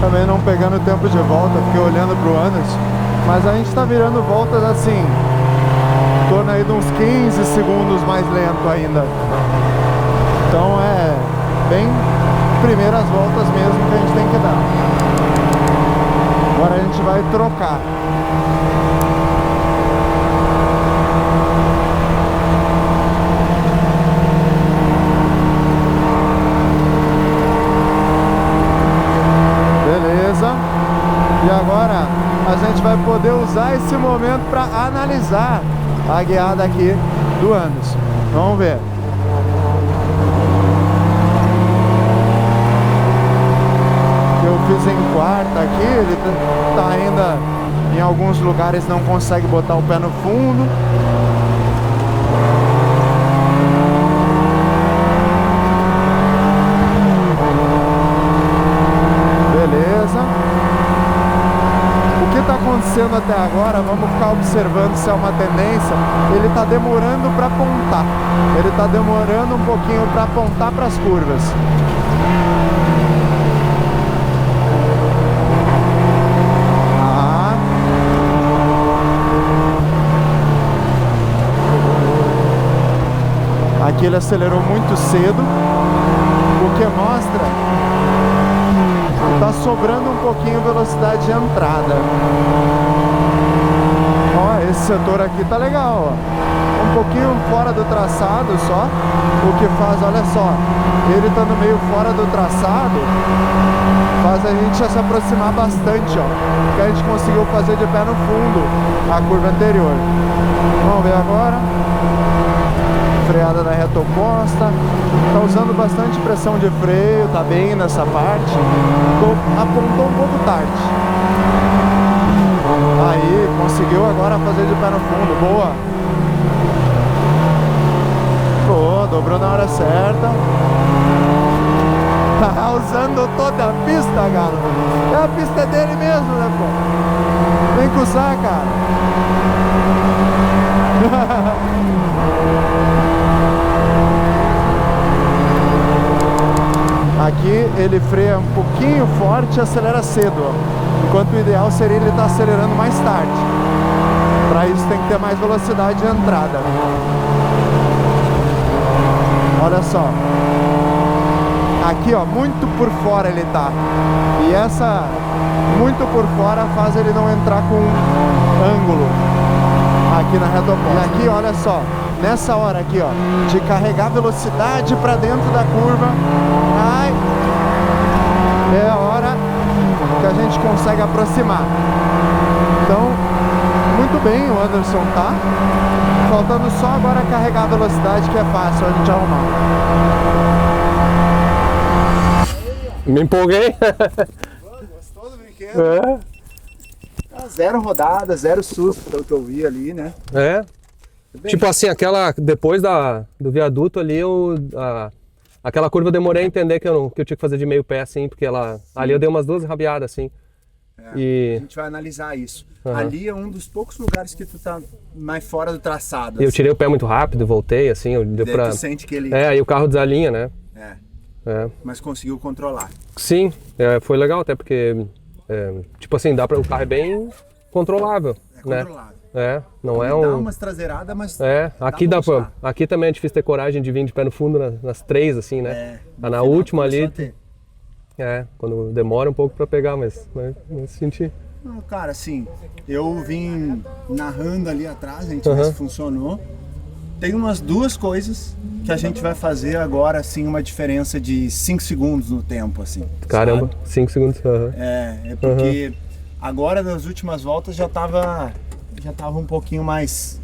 Também não pegando tempo de volta, fiquei olhando pro Anderson, mas a gente tá virando voltas assim, em torno aí de uns 15 segundos mais lento ainda. Então é bem primeiras voltas mesmo que a gente tem que dar. Agora a gente vai trocar. E agora a gente vai poder usar esse momento para analisar a guiada aqui do Anderson. Vamos ver. Eu fiz em quarta aqui, ele tá ainda em alguns lugares não consegue botar o pé no fundo. Beleza. O que está acontecendo até agora, vamos ficar observando se é uma tendência. Ele está demorando para apontar, ele está demorando um pouquinho para apontar para as curvas. Aqui ele acelerou muito cedo, o que mostra tá sobrando um pouquinho velocidade de entrada. Ó, esse setor aqui tá legal, ó. Um pouquinho fora do traçado só. O que faz, olha só, ele estando meio fora do traçado, faz a gente se aproximar bastante, ó. Que a gente conseguiu fazer de pé no fundo a curva anterior. Vamos ver agora. Freada na reta oposta, tá usando bastante pressão de freio, tá bem nessa parte, apontou um pouco tarde. Aí, conseguiu agora fazer de pé no fundo, boa. Boa, dobrou na hora certa. Tá usando toda a pista, galo. É a pista dele mesmo, né, pô? Vem cruzar, cara. Aqui ele freia um pouquinho forte e acelera cedo, ó. Enquanto o ideal seria ele estar acelerando mais tarde. Para isso tem que ter mais velocidade de entrada. Olha só. Aqui, ó, muito por fora ele tá. E essa muito por fora faz ele não entrar com ângulo aqui na reta oposta. E aqui, olha só, nessa hora aqui, ó, de carregar velocidade para dentro da curva, ai, é a hora que a gente consegue aproximar. Então, muito bem, o Anderson tá. Faltando só agora carregar a velocidade, que é fácil a gente arrumar. Me empolguei. Gostou do brinquedo? Zero rodada, zero susto, pelo que eu vi ali, né? É. Tipo assim, depois do viaduto ali, aquela curva eu demorei a entender que eu tinha que fazer de meio pé, assim, porque ali eu dei umas 2 rabiadas, assim. A gente vai analisar isso. Ali é um dos poucos lugares que tu tá mais fora do traçado. Eu tirei o pé muito rápido, voltei, assim, Tu sente que ele... aí o carro desalinha, né? Mas conseguiu controlar. Sim, foi legal até porque, tipo assim, o carro é bem controlável, né? Não é Dá umas traseiradas, mas aqui também é difícil ter coragem de vir de pé no fundo nas 3, assim, né? Na última ali, quando demora um pouco pra pegar, mas senti. Não, cara, assim, eu vim narrando ali atrás, a gente vê se funcionou. Tem umas 2 coisas que a gente vai fazer agora, assim, uma diferença de 5 segundos no tempo, assim. Caramba, sabe? 5 segundos. É porque agora nas últimas voltas já tava um pouquinho mais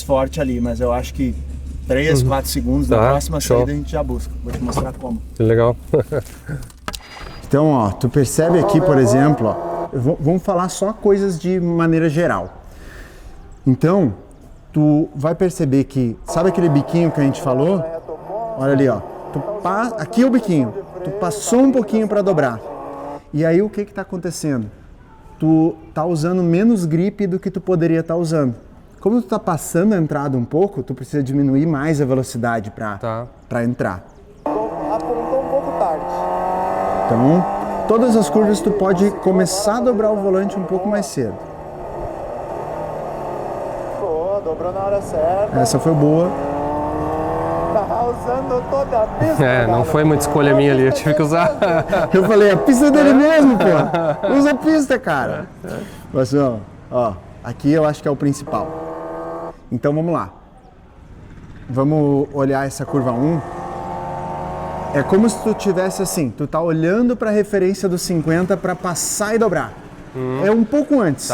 forte ali, mas eu acho que 3, 4 segundos na próxima saída a gente já busca. Vou te mostrar como. Que legal. Então, ó, tu percebe aqui, por exemplo, ó, vamos falar só coisas de maneira geral. Então, tu vai perceber que, sabe aquele biquinho que a gente falou? Olha ali, ó. Aqui é o biquinho. Tu passou um pouquinho para dobrar. E aí o que está acontecendo? Tu tá usando menos grip do que tu poderia estar usando. Como tu tá passando a entrada um pouco, tu precisa diminuir mais a velocidade para entrar. Apontou um pouco tarde. Então, todas as curvas tu pode começar a dobrar o volante um pouco mais cedo. Dobrou na hora certa. Essa foi boa. Tá usando toda a pista. Não foi muita escolha minha ali, eu tive que usar. Eu falei, a pista é dele mesmo, pô. Usa a pista, cara. Mas, ó, aqui eu acho que é o principal. Então vamos lá. Vamos olhar essa curva 1. É como se tu tivesse assim, tu tá olhando para a referência dos 50 para passar e dobrar. É um pouco antes.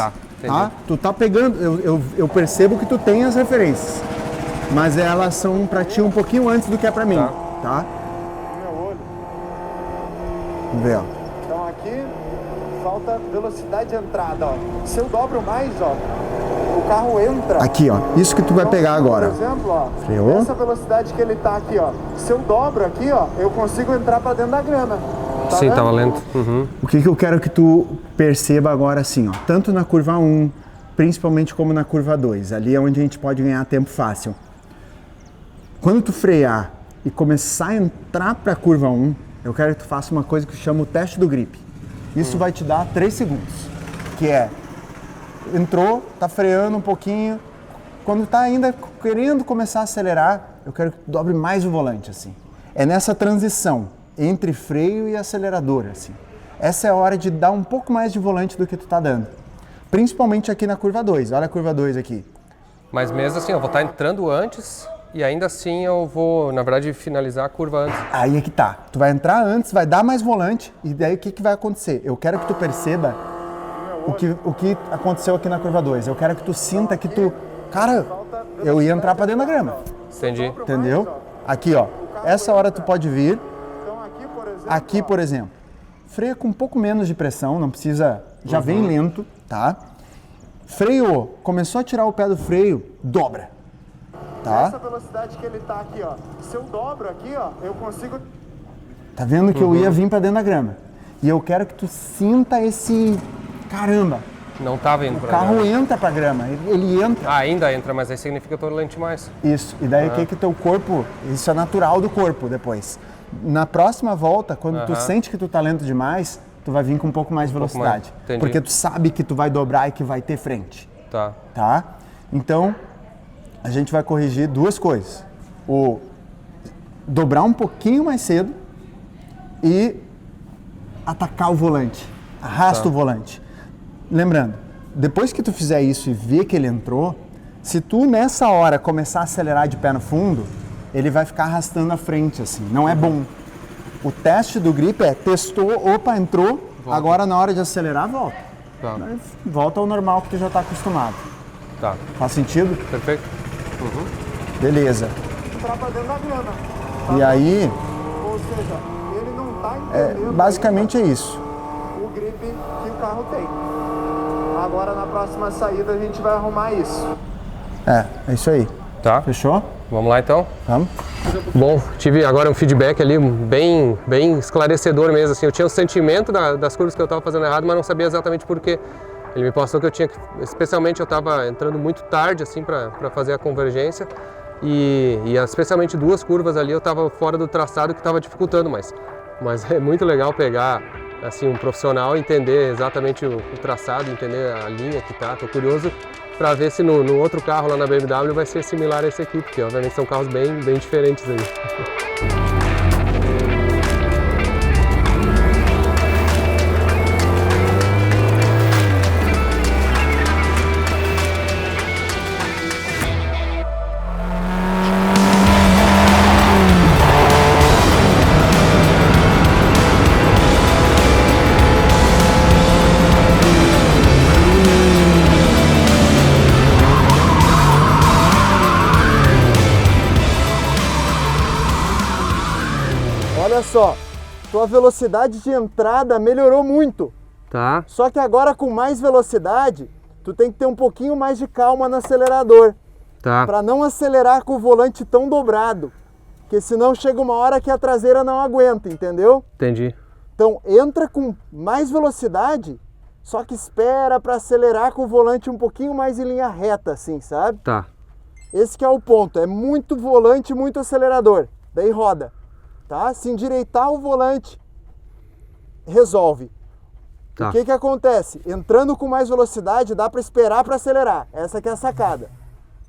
Tá? Tu tá pegando, eu percebo que tu tem as referências, mas elas são pra ti um pouquinho antes do que é pra mim, tá? Meu olho. Vamos ver, ó. Então aqui falta velocidade de entrada, ó. Se eu dobro mais, ó, o carro entra. Aqui, ó, isso que tu vai pegar agora. Por exemplo, ó, freou. Essa velocidade que ele tá aqui, ó, se eu dobro aqui, ó, eu consigo entrar pra dentro da grama. Sim, tava lento. O que eu quero que tu perceba agora, assim, ó, tanto na curva 1, principalmente como na curva 2, ali é onde a gente pode ganhar tempo fácil. Quando tu frear e começar a entrar para a curva 1, eu quero que tu faça uma coisa que chama o teste do grip. Isso vai te dar 3 segundos, que é, entrou, tá freando um pouquinho, quando tá ainda querendo começar a acelerar, eu quero que tu dobre mais o volante, assim. É nessa transição entre freio e acelerador, assim. Essa é a hora de dar um pouco mais de volante do que tu tá dando. Principalmente aqui na curva 2. Olha a curva 2 aqui. Mas mesmo assim, eu vou estar entrando antes e ainda assim eu vou, na verdade, finalizar a curva antes. Aí é que tá. Tu vai entrar antes, vai dar mais volante e daí o que vai acontecer? Eu quero que tu perceba o que aconteceu aqui na curva 2. Eu quero que tu sinta que tu... Cara, eu ia entrar pra dentro da grama. Entendi. Entendeu? Aqui, ó. Essa hora tu pode vir. Aqui, por exemplo, freia com um pouco menos de pressão, não precisa, já vem lento, tá? Freio, começou a tirar o pé do freio, dobra, tá? Essa velocidade que ele tá aqui, ó, se eu dobro aqui, ó, eu consigo... Tá vendo que eu ia vir pra dentro da grama? E eu quero que tu sinta esse... Caramba! Não tava indo pra grama. O carro entra pra grama, ele entra. Ah, ainda entra, mas aí significa que eu tô lento demais. Isso, e daí o que teu corpo, isso é natural do corpo depois. Na próxima volta, quando tu sente que tu tá lento demais, tu vai vir com um pouco mais de velocidade. Porque tu sabe que tu vai dobrar e que vai ter frente. Tá? Então, a gente vai corrigir 2 coisas. O dobrar um pouquinho mais cedo e atacar o volante. Arrasta o volante. Lembrando, depois que tu fizer isso e ver que ele entrou, se tu nessa hora começar a acelerar de pé no fundo, ele vai ficar arrastando a frente, assim. Não é bom. O teste do grip é, testou, opa, entrou, volta. Agora na hora de acelerar, volta. Tá. Volta ao normal que tu já está acostumado. Tá. Faz sentido? Perfeito. Beleza. Entrar pra dentro da grana. E aí, Ou seja, ele não tá entendendo basicamente é isso. o grip que o carro tem. Agora na próxima saída a gente vai arrumar isso. É isso aí. Tá. Fechou? Vamos lá então? Vamos. Bom, tive agora um feedback ali bem esclarecedor mesmo, assim, eu tinha o sentimento das curvas que eu estava fazendo errado, mas não sabia exatamente por quê. Ele me passou que eu tinha que, especialmente eu estava entrando muito tarde assim para fazer a convergência e especialmente 2 curvas ali eu estava fora do traçado que estava dificultando, mas é muito legal pegar assim um profissional, entender exatamente o traçado, entender a linha que tá. Tô curioso para ver se no outro carro lá na BMW vai ser similar a esse aqui, porque obviamente são carros bem diferentes aí. Olha só, tua velocidade de entrada melhorou muito. Tá. Só que agora com mais velocidade, tu tem que ter um pouquinho mais de calma no acelerador. Tá. Para não acelerar com o volante tão dobrado. Porque senão chega uma hora que a traseira não aguenta, entendeu? Entendi. Então entra com mais velocidade, só que espera para acelerar com o volante um pouquinho mais em linha reta, assim, sabe? Tá. Esse que é o ponto, é muito volante, muito acelerador. Daí roda. Tá? Se endireitar o volante, resolve. Tá. O que acontece? Entrando com mais velocidade, dá para esperar para acelerar. Essa que é a sacada.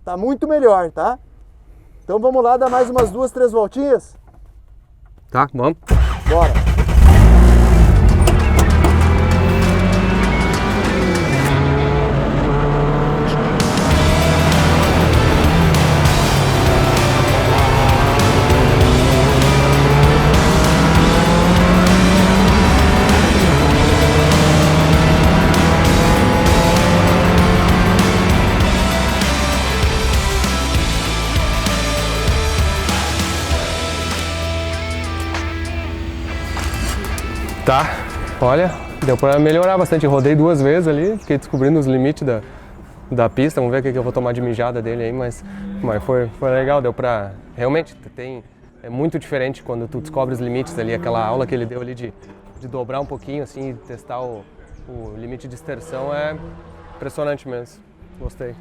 Tá muito melhor, tá? Então vamos lá, dar mais umas 2, 3 voltinhas? Tá, vamos. Bora! Tá, olha, deu pra melhorar bastante. Eu rodei 2 vezes ali, fiquei descobrindo os limites da pista. Vamos ver o que eu vou tomar de mijada dele aí, mas foi legal, deu pra... Realmente, é muito diferente quando tu descobre os limites ali, aquela aula que ele deu ali de dobrar um pouquinho assim, e testar o limite de extensão é impressionante mesmo. Gostei.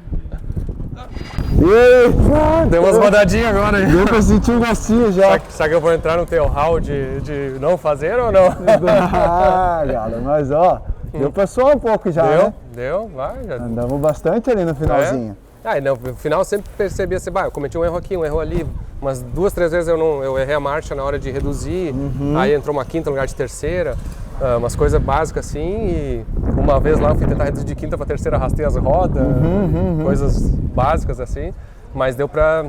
Deu umas rodadinhas agora aí. Deu pra sentir um gostinho já. Será que eu vou entrar no teu hall de não fazer ou não? Ah, cara, mas ó, deu pra suar um pouco já, né? Deu, vai. Já. Andamos bastante ali no finalzinho. Ah, no final eu sempre percebi assim, eu cometi um erro aqui, um erro ali, umas 2, 3 vezes eu errei a marcha na hora de reduzir, aí entrou uma quinta no lugar de terceira, umas coisas básicas assim, e uma vez lá eu fui tentar reduzir de quinta para terceira, arrastei as rodas, coisas básicas assim, mas deu pra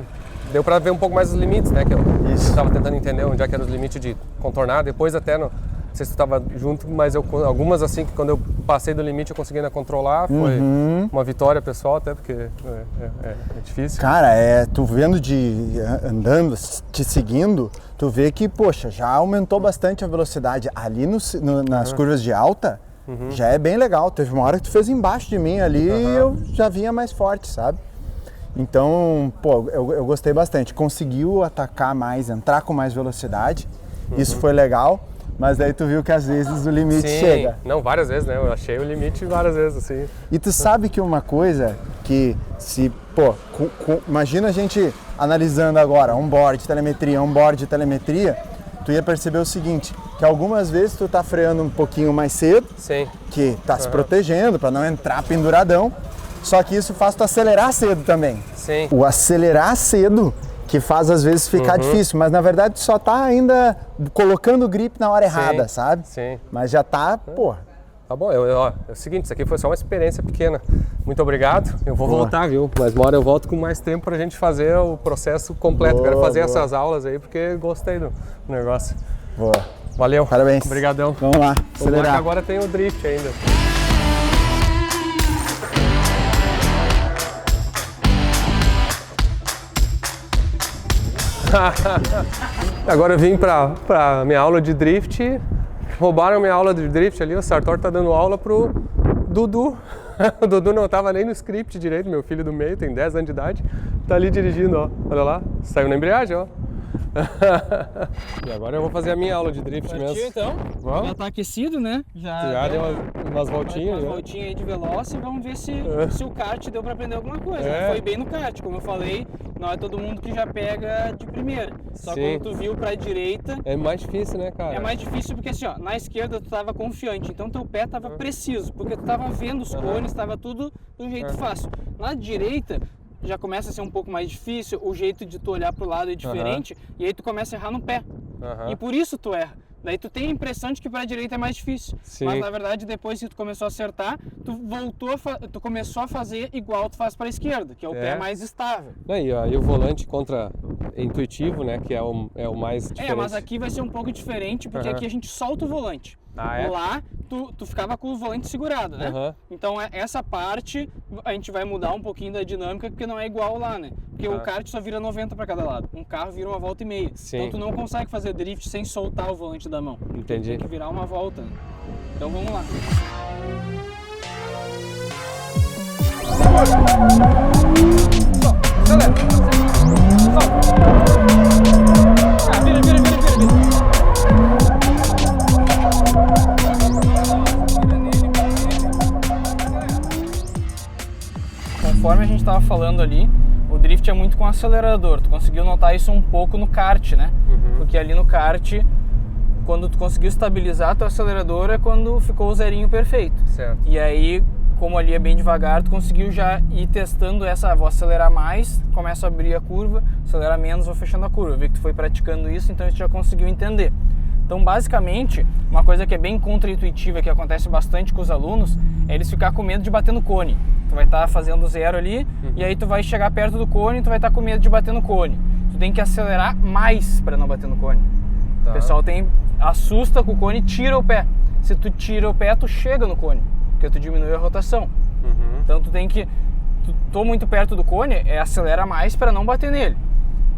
ver um pouco mais os limites, né, que eu estava tentando entender onde é que eram os limites de contornar, depois até não sei se tu estava junto, mas algumas assim que quando eu passei do limite eu consegui ainda controlar, foi uma vitória pessoal até, porque é difícil. Cara, tu vendo andando, te seguindo, tu vê que, poxa, já aumentou bastante a velocidade ali nas curvas de alta, já é bem legal. Teve uma hora que tu fez embaixo de mim ali e eu já vinha mais forte, sabe? Então, pô, eu gostei bastante. Conseguiu atacar mais, entrar com mais velocidade, isso foi legal. Mas daí tu viu que às vezes o limite chega. Não, várias vezes, né? Eu achei o limite várias vezes, assim. E tu sabe que uma coisa que imagina a gente analisando agora onboard de telemetria, tu ia perceber o seguinte, que algumas vezes tu tá freando um pouquinho mais cedo, Sim. que tá se protegendo para não entrar penduradão, só que isso faz tu acelerar cedo também. Sim. O acelerar cedo que faz às vezes ficar difícil, mas na verdade só tá ainda colocando o grip na hora errada, sabe? Sim. Mas já tá, porra. Tá bom, ó, é o seguinte, isso aqui foi só uma experiência pequena. Muito obrigado, eu vou voltar, viu? Mas uma hora eu volto com mais tempo pra gente fazer o processo completo. Quero fazer essas aulas aí porque gostei do negócio. Boa. Valeu. Parabéns. Obrigadão. Vamos lá, Vamos lá acelerar. que agora tem o drift ainda. Agora eu vim pra minha aula de drift. Roubaram minha aula de drift ali. O Sartor tá dando aula pro Dudu. O Dudu não tava nem no script direito. Meu filho do meio tem 10 anos de idade. Tá ali dirigindo, ó. Olha lá. Saiu na embreagem, ó. E agora eu vou fazer a minha aula de drift mesmo. Então, Vamos? já tá aquecido, né? Já deu umas voltinhas. umas Já. voltinhas aí de veloz e vamos ver se o kart deu pra aprender alguma coisa. É. Foi bem no kart, como eu falei, não é todo mundo que já pega de primeira. Só Sim. quando tu viu pra direita, É mais difícil, né, cara? é mais difícil porque assim, ó, na esquerda tu tava confiante, então teu pé tava preciso, porque tu tava vendo os cones, tava tudo do jeito fácil. Na direita, já começa a ser um pouco mais difícil, o jeito de tu olhar pro lado é diferente, e aí tu começa a errar no pé. E por isso tu erra. Daí tu tem a impressão de que pra direita é mais difícil. Sim. Mas na verdade, depois que tu começou a acertar, tu começou a fazer igual tu faz pra esquerda, que é o pé mais estável. E o volante contra-intuitivo, né, que é o mais diferente. Mas aqui vai ser um pouco diferente, porque aqui a gente solta o volante. Ah, é? Lá, tu ficava com o volante segurado, né? Então, essa parte, a gente vai mudar um pouquinho da dinâmica, porque não é igual lá, né? Porque o kart só vira 90 para cada lado. Um carro vira uma volta e meia. Sim. Então, tu não consegue fazer drift sem soltar o volante da mão. Entendi. Tem que virar uma volta, né? Então, vamos lá. Conforme a gente estava falando ali, o drift é muito com acelerador. Tu conseguiu notar isso um pouco no kart, né? Porque ali no kart, quando tu conseguiu estabilizar teu acelerador é quando ficou o zerinho perfeito. Certo. E aí, como ali é bem devagar, tu conseguiu já ir testando vou acelerar mais, começo a abrir a curva, acelerar menos, vou fechando a curva. Eu vi que tu foi praticando isso, então tu já conseguiu entender. Então, basicamente, uma coisa que é bem contra-intuitiva, que acontece bastante com os alunos, é eles ficar com medo de bater no cone. Tu vai estar fazendo zero ali, e aí tu vai chegar perto do cone e tu vai estar com medo de bater no cone. Tu tem que acelerar mais para não bater no cone. O pessoal assusta com o cone e tira o pé. Se tu tira o pé, tu chega no cone, porque tu diminui a rotação. Então tu tem que... Tô muito perto do cone, acelera mais para não bater nele.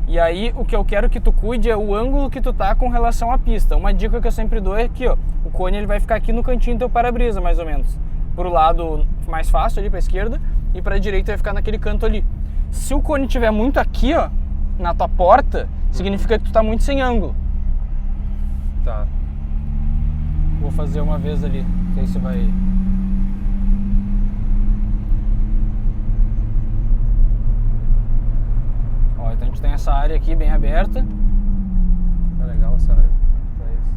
E aí, o que eu quero que tu cuide é o ângulo que tu tá com relação à pista. Uma dica que eu sempre dou é aqui, ó. O cone ele vai ficar aqui no cantinho do teu para-brisa, mais ou menos. Pro lado mais fácil, ali pra esquerda, e pra direita vai ficar naquele canto ali. Se o cone estiver muito aqui, ó, na tua porta, significa que tu tá muito sem ângulo. Tá. Vou fazer uma vez ali, não sei se vai... Ó, então a gente tem essa área aqui bem aberta. É legal essa área. É isso.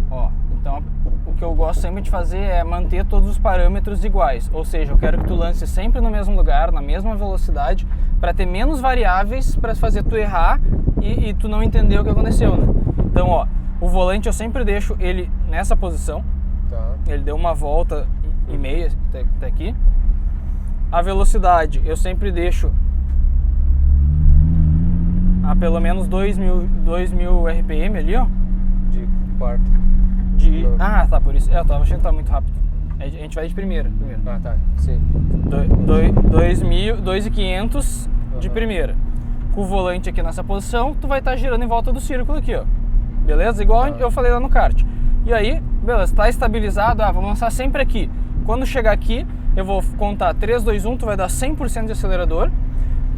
Ó, então o que eu gosto sempre de fazer é manter todos os parâmetros iguais. Ou seja, eu quero que tu lance sempre no mesmo lugar, na mesma velocidade, para ter menos variáveis para fazer tu errar e tu não entender o que aconteceu, né? Então, ó, o volante eu sempre deixo ele nessa posição. Tá. Ele deu uma volta e meia até aqui. A velocidade eu sempre deixo a pelo menos 2000 RPM ali, ó. De quarto. Não. Ah, tá, por isso. Eu tava achando que tá muito rápido. A gente vai de primeira. Ah, tá. Sim. 2.500 de primeira. Com o volante aqui nessa posição, tu vai estar girando em volta do círculo aqui, ó. Beleza? Igual eu falei lá no kart. E aí, beleza, tá estabilizado. Vamos lançar sempre aqui. Quando chegar aqui, eu vou contar 3, 2, 1, tu vai dar 100% de acelerador.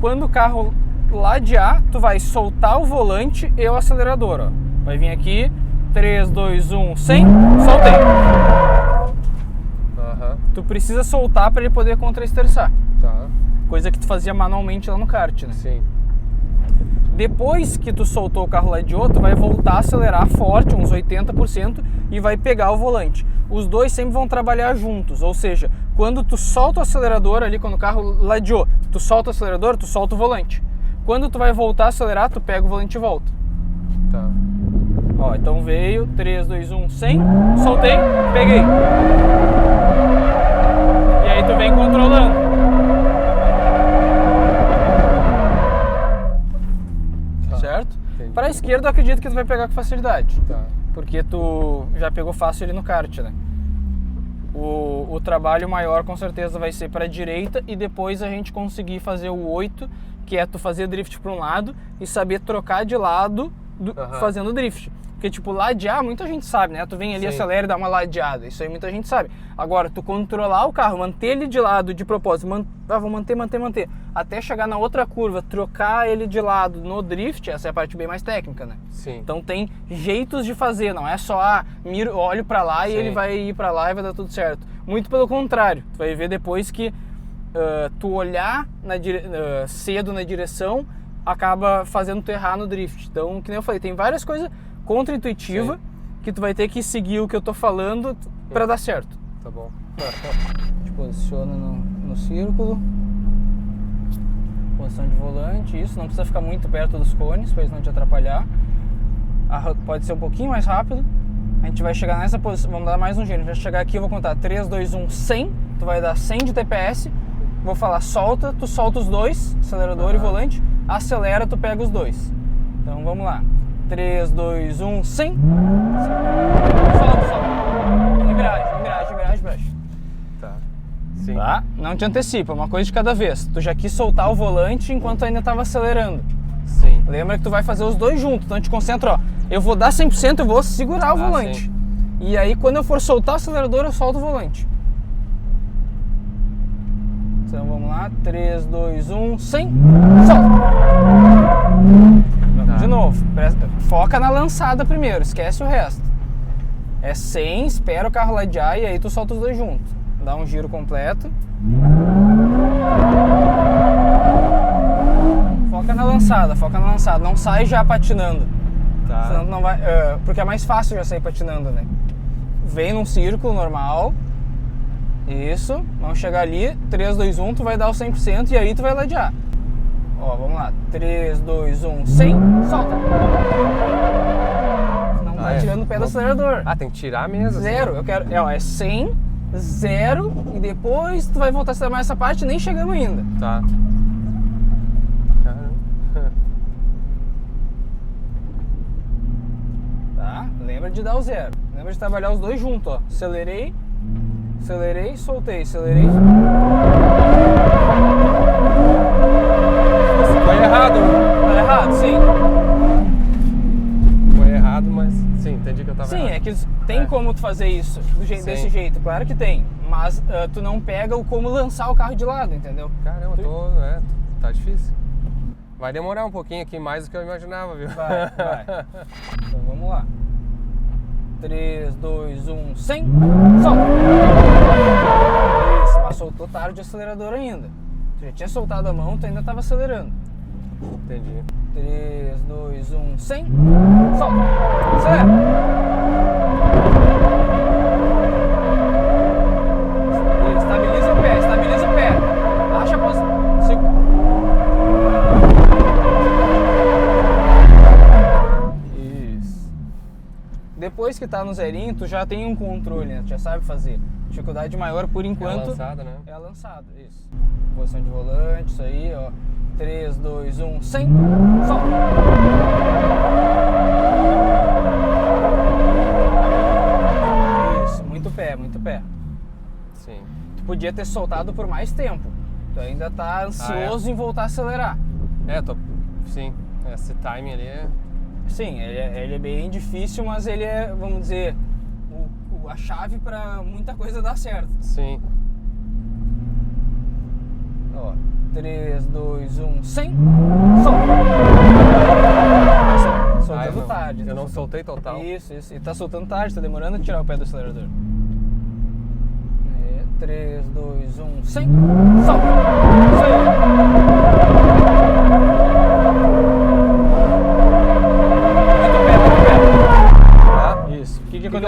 Quando o carro ladear, tu vai soltar o volante e o acelerador, ó. Vai vir aqui, 3, 2, 1, 100, soltei. Tu precisa soltar para ele poder contra-esterçar. Tá. Coisa que tu fazia manualmente lá no kart, né? Sim. Depois que tu soltou o carro ladeou, tu vai voltar a acelerar forte, uns 80%, e vai pegar o volante. Os dois sempre vão trabalhar juntos, ou seja, quando tu solta o acelerador ali, quando o carro ladeou, tu solta o acelerador, tu solta o volante. Quando tu vai voltar a acelerar, tu pega o volante e volta. Tá. Ó, então veio, 3, 2, 1, 100, soltei, peguei. E aí tu vem controlando. Certo? Entendi. Para a esquerda eu acredito que tu vai pegar com facilidade. Tá. Porque tu já pegou fácil ali no kart, né? O trabalho maior com certeza vai ser para a direita e depois a gente conseguir fazer o 8, que é tu fazer drift para um lado e saber trocar de lado fazendo drift. Porque tipo, ladear, muita gente sabe, né? Tu vem ali, acelera e dá uma ladeada. Isso aí muita gente sabe. Agora, tu controlar o carro, manter ele de lado de propósito, vou manter, até chegar na outra curva, trocar ele de lado no drift, essa é a parte bem mais técnica, né? Sim. Então tem jeitos de fazer, não é só, miro, olho pra lá e ele vai ir pra lá e vai dar tudo certo. Muito pelo contrário, tu vai ver depois que tu olhar cedo na direção, acaba fazendo tu errar no drift. Então, que nem eu falei, tem várias coisas contra-intuitiva que tu vai ter que seguir o que eu tô falando pra dar certo. Tá bom. Te posiciona no círculo. Posição de volante, isso. Não precisa ficar muito perto dos cones pra eles não te atrapalhar. Pode ser um pouquinho mais rápido. A gente vai chegar nessa posição, vamos dar mais um giro. A gente vai chegar aqui, eu vou contar 3, 2, 1, 100. Tu vai dar 100 de TPS. Vou falar solta, tu solta os dois, acelerador e volante. Acelera, tu pega os dois. Então vamos lá. 3, 2, 1, 100. Solta. Embreagem. Tá. Sim. Tá? Não te antecipa, uma coisa de cada vez. Tu já quis soltar o volante enquanto ainda estava acelerando. Sim. Lembra que tu vai fazer os dois juntos, então te concentra, ó. Eu vou dar 100%, eu vou segurar o volante. Sim. E aí quando eu for soltar o acelerador, eu solto o volante. Então vamos lá, 3, 2, 1, 100. Solta. De novo, foca na lançada primeiro, esquece o resto. É 100, espera o carro ladear e aí tu solta os dois juntos. Dá um giro completo. Foca na lançada, não sai já patinando. Tá. Senão tu não vai, porque é mais fácil já sair patinando, né? Vem num círculo normal. Isso, vamos chegar ali, 3, 2, 1, tu vai dar o 100% e aí tu vai ladear. Ó, vamos lá, 3, 2, 1, 100, solta. Não vai tirando o pé do acelerador. Tem que tirar mesmo. Zero, assim. eu quero, é 100, 0 e depois tu vai voltar a acelerar mais essa parte, nem chegamos ainda. Tá. Caramba. Tá, lembra de dar o 0. Lembra de trabalhar os dois juntos, ó. Acelerei, soltei, acelerei. Foi errado. Tá errado, sim. Foi errado, mas sim, entendi que eu tava errado. Sim, é que tem como tu fazer isso desse jeito, claro que tem. Mas tu não pega o como lançar o carro de lado, entendeu? Caramba, tá difícil. Vai demorar um pouquinho aqui, mais do que eu imaginava, viu? Vai. Então vamos lá. 3, 2, 1, 100. Solta. Isso, mas soltou tarde o acelerador ainda. Tu já tinha soltado a mão, tu ainda estava acelerando. Entendi. 3, 2, 1, 100. Solta. Acelera. Isso, estabiliza o pé. Baixa a posição. Depois que tá no zerinho, tu já tem um controle, né? Tu já sabe fazer. Dificuldade maior por enquanto É a lançada, né? é a lançada, isso. Posição de volante, isso aí, ó. 3, 2, 1, 100. Solta. Isso, muito pé. Sim. Tu podia ter soltado por mais tempo. Tu ainda tá ansioso em voltar a acelerar. Sim, esse timing ali é... Sim, ele é bem difícil, mas ele é, vamos dizer, a chave para muita coisa dar certo. Sim. Ó, 3, 2, 1, 100. Solta. Soltando tarde. Eu não soltei total. Isso. E tá soltando tarde, tá demorando a tirar o pé do acelerador. 3, 2, 1, 100. Solta. Isso aí.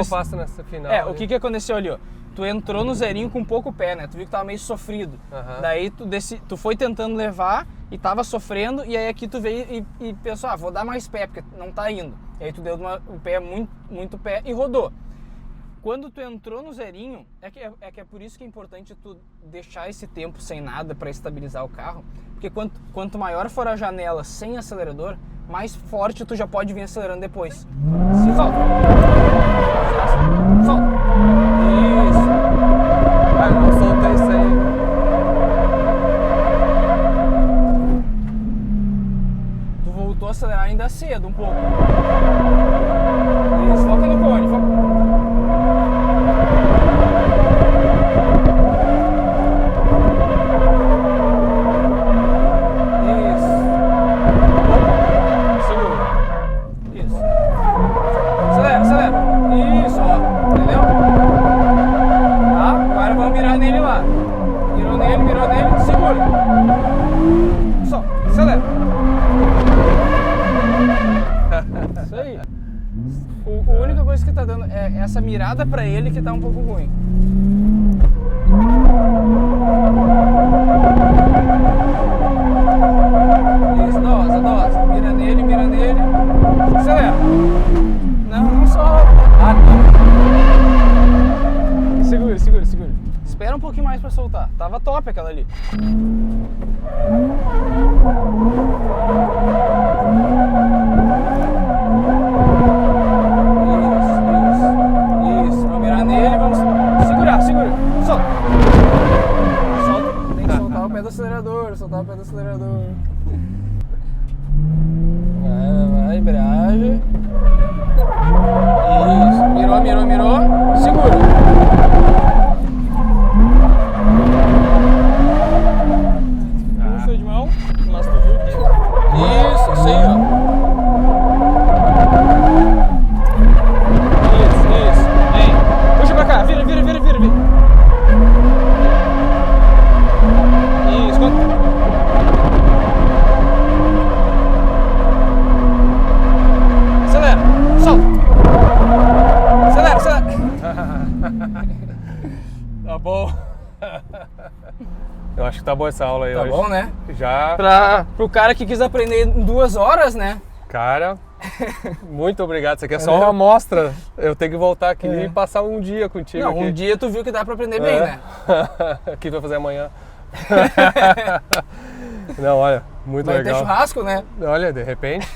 passo nessa final. O que aconteceu ali, ó? Tu entrou no zerinho com pouco pé, né? Tu viu que tava meio sofrido. Daí tu foi tentando levar e tava sofrendo, e aí aqui tu veio e pensou, vou dar mais pé, porque não tá indo. E aí tu deu o pé muito pé e rodou. Quando tu entrou no zerinho, é que é por isso que é importante tu deixar esse tempo sem nada para estabilizar o carro, porque quanto maior for a janela sem acelerador, mais forte tu já pode vir acelerando depois. Solta. Isso. Ah, não soltei isso aí. Tu voltou a acelerar ainda cedo um pouco. Isso, foca no cone, foca. A única coisa que tá dando é essa mirada pra ele que tá um pouco ruim. Isso, dosa. Mira nele. Acelera. Não solta. Não. Segura. Espera um pouquinho mais pra soltar. Tava top aquela ali. Isso. Vamos mirar nele, vamos segurar. Solta. Tem que soltar o pé do acelerador, Vai, embreagem. Isso. Mirou. Segura. Puxa de mão, mas tu viu que... Isso aí, ó. Isso. Vem. Puxa pra cá, vira. Isso, acelera, solta. Acelera. Tá bom. Eu acho que tá boa essa aula aí Tá hoje. bom, né? Já. Pro cara que quis aprender em 2 horas, né? Cara, muito obrigado. Isso aqui é só uma amostra. Eu tenho que voltar aqui e passar um dia contigo. Não, aqui. um dia tu viu que dá pra aprender bem, né? O que tu vai fazer amanhã? Não, olha, muito Vai legal. ter churrasco, né? Olha, de repente.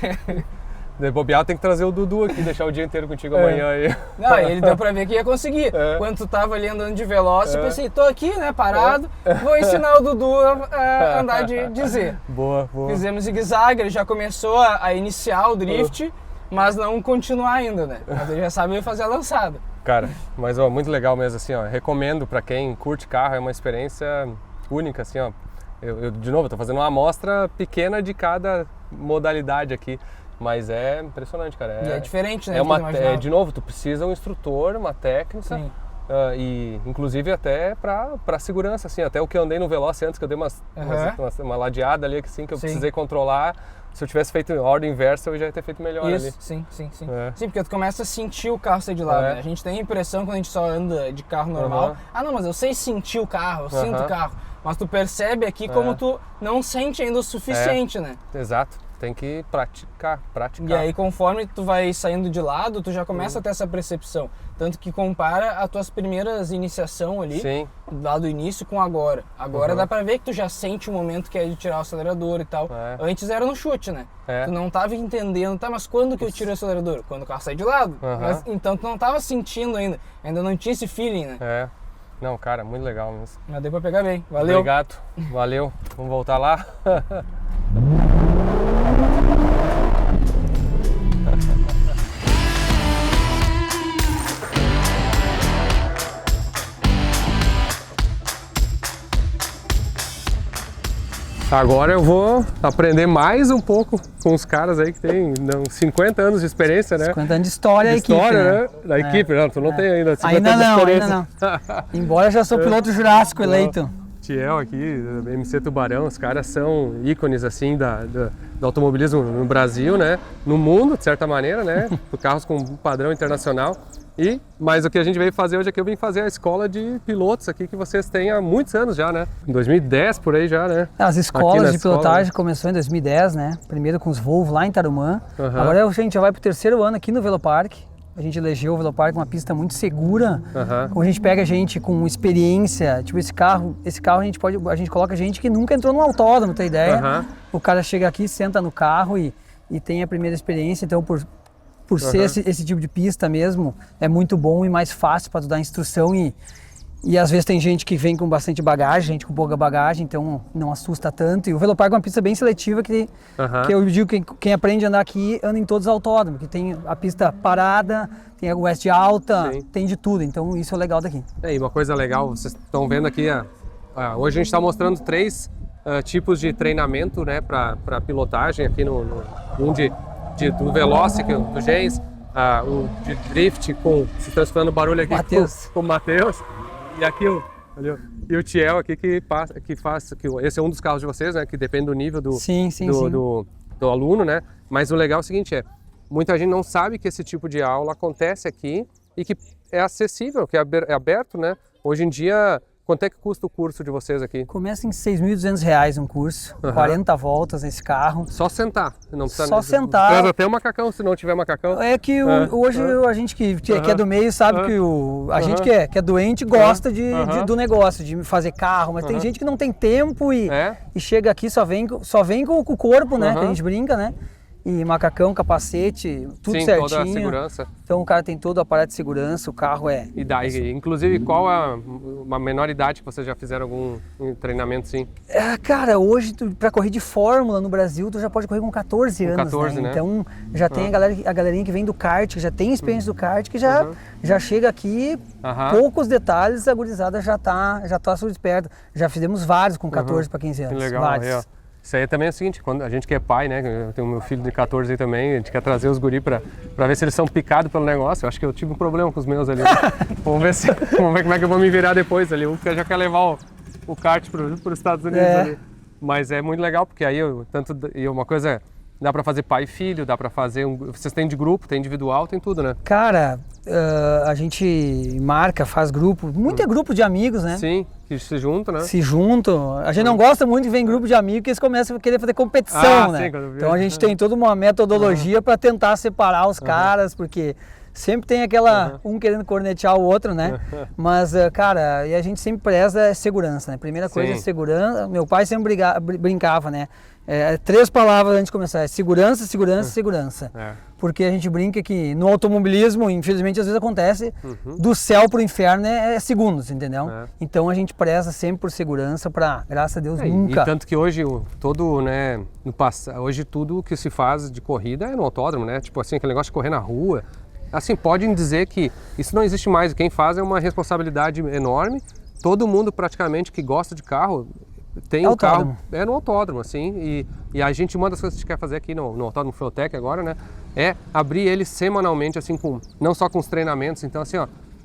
De bobear, tem que trazer o Dudu aqui, deixar o dia inteiro contigo amanhã aí. Não, ele deu pra ver que ia conseguir. Quando tu tava ali andando de veloz, eu pensei, tô aqui, né, parado, vou ensinar o Dudu a andar de Z. Boa. Fizemos zigue-zague, ele já começou a iniciar o drift, mas não continuar ainda, né? Mas ele já sabe fazer a lançada. Cara, mas ó, muito legal mesmo, assim, ó, recomendo pra quem curte carro, é uma experiência única, assim, ó. Eu de novo, tô fazendo uma amostra pequena de cada modalidade aqui. Mas é impressionante, cara. E é diferente, né? De novo, tu precisa um instrutor, uma técnica. E inclusive até pra segurança, assim. Até o que eu andei no Veloce antes, que eu dei uma ladeada ali, assim, que eu precisei controlar. Se eu tivesse feito a ordem inversa, eu já ia ter feito melhor ali. Sim, porque tu começa a sentir o carro sair de lado, né? A gente tem a impressão quando a gente só anda de carro normal, não, mas eu sei sentir o carro, eu sinto o carro. Mas tu percebe aqui como tu não sente ainda o suficiente, né? Exato. Tem que praticar. E aí, conforme tu vai saindo de lado, tu já começa a ter essa percepção. Tanto que compara as tuas primeiras iniciação ali, lá do início, com agora. Agora dá pra ver que tu já sente o momento que é de tirar o acelerador e tal. Antes era no chute, né? Tu não tava entendendo, mas quando que eu tiro o acelerador? Quando o carro sai de lado. Mas, então tu não tava sentindo ainda não tinha esse feeling, né? Não, cara, muito legal mesmo. Mas deu pra pegar bem. Valeu. Obrigado. Valeu. Vamos voltar lá? Agora eu vou aprender mais um pouco com os caras aí que tem 50 anos de experiência, né? 50 anos de história, né? Da equipe, não, tu não tem ainda 50 anos de experiência. Ainda não. Embora já sou piloto jurássico eleito. Tiel aqui, MC Tubarão, os caras são ícones assim do automobilismo no Brasil, né? No mundo, de certa maneira, né? Carros com padrão internacional. Mas o que a gente veio fazer hoje aqui, eu vim fazer a escola de pilotos aqui, que vocês têm há muitos anos já, né? Em 2010, por aí já, né? As escolas de pilotagem começou em 2010, né? Primeiro com os Volvo lá em Tarumã. Agora a gente já vai pro 3º ano aqui no Velopark. A gente elegeu o Velopark uma pista muito segura. Como a gente pega gente com experiência, tipo esse carro a gente coloca gente que nunca entrou num autódromo, tem ideia? O cara chega aqui, senta no carro e tem a primeira experiência, então por ser esse tipo de pista mesmo, é muito bom e mais fácil para tu dar instrução e às vezes tem gente que vem com bastante bagagem, gente com pouca bagagem, então não assusta tanto. E o Velopark é uma pista bem seletiva que eu digo que quem aprende a andar aqui anda em todos os autódromos, que tem a pista parada, tem a West alta, tem de tudo, então isso é legal daqui. E uma coisa legal, vocês estão vendo aqui, hoje a gente está mostrando 3 tipos de treinamento, né, para pilotagem aqui do Veloci, do Gens, o de drift se está escutando barulho aqui com o Matheus, e aqui e o Thiel aqui que esse é um dos carros de vocês, né, que depende do nível do aluno, né, mas o legal é o seguinte, muita gente não sabe que esse tipo de aula acontece aqui e que é acessível, que é aberto, né, hoje em dia. Quanto é que custa o curso de vocês aqui? Começa em R$6.200 um curso, 40 voltas nesse carro. Só sentar, não precisa só sentar. Precisa ter um macacão, se não tiver macacão. É que hoje a gente que é do meio sabe que a gente que é doente gosta do negócio, de fazer carro, mas tem gente que não tem tempo e chega aqui só vem com o corpo, né? Que a gente brinca, né? E macacão, capacete, tudo certinho. Toda a segurança. Então o cara tem todo o aparato de segurança, o carro Inclusive, qual a menor idade que vocês já fizeram algum treinamento assim? Cara, hoje para correr de Fórmula no Brasil, tu já pode correr com 14 anos, 14, né? Então já tem a galerinha que vem do kart, que já tem experiência do kart, que já chega aqui, poucos detalhes, a gurizada já tá super esperta. Já fizemos vários com 14 para 15 anos. Que legal, vários. Isso aí também é o seguinte, quando a gente que é pai, né, eu tenho meu filho de 14 aí também, a gente quer trazer os guri pra ver se eles são picados pelo negócio. Eu acho que eu tive um problema com os meus ali. Vamos ver como é que eu vou me virar depois ali. Um que já quer levar o kart pros Estados Unidos ali. Mas é muito legal, porque aí uma coisa, dá pra fazer pai e filho, dá pra fazer vocês têm de grupo, tem individual, tem tudo, né? Cara, a gente faz grupo, muito é grupo de amigos, né? Sim, que se juntam, né? Se juntam. A gente não gosta muito de ver em grupo de amigos, porque eles começam a querer fazer competição, né? Sim, então a gente tem toda uma metodologia para tentar separar os caras, porque sempre tem um querendo cornetear o outro, né? Mas, cara, e a gente sempre preza segurança, né? Primeira coisa é segurança. Meu pai sempre brincava, né? 3 palavras antes de começar, segurança, segurança, segurança. Porque a gente brinca que no automobilismo, infelizmente, às vezes acontece, do céu pro inferno é segundos, entendeu? Então a gente preza sempre por segurança para, graças a Deus, nunca. E tanto que hoje, hoje tudo que se faz de corrida é no autódromo, né? Tipo assim, aquele negócio de correr na rua. Assim, podem dizer que isso não existe mais. Quem faz é uma responsabilidade enorme. Todo mundo praticamente que gosta de carro tem um carro no autódromo, assim, e a gente, uma das coisas que a gente quer fazer aqui no Autódromo Feotec agora, né, é abrir ele semanalmente, assim, não só com os treinamentos. Então, assim,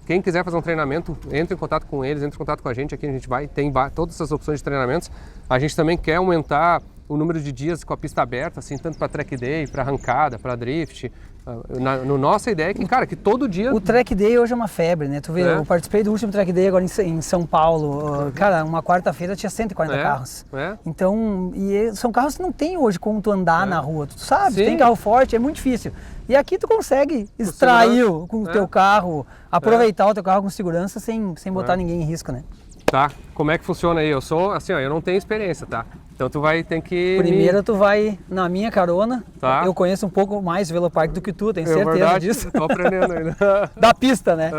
quem quiser fazer um treinamento, entre em contato com eles, entre em contato com a gente, aqui a gente tem todas essas opções de treinamentos. A gente também quer aumentar o número de dias com a pista aberta, assim, tanto para track day, para arrancada, para drift. Nossa ideia é que, cara, que todo dia... O track day hoje é uma febre, né? Tu vê, eu participei do último track day agora em São Paulo. Cara, uma quarta-feira tinha 140 carros. Então, são carros que não tem hoje como tu andar na rua. Tu sabe, tem carro forte, é muito difícil. E aqui tu consegue extrair com o teu carro, aproveitar o teu carro com segurança sem botar ninguém em risco, né? Tá, como é que funciona aí? Eu sou, assim, eu não tenho experiência, tá? Então tu vai ter que... Primeiro tu vai na minha carona. Eu conheço um pouco mais o Velopark do que tu, tenho certeza disso. Tô aprendendo ainda. Da pista, né?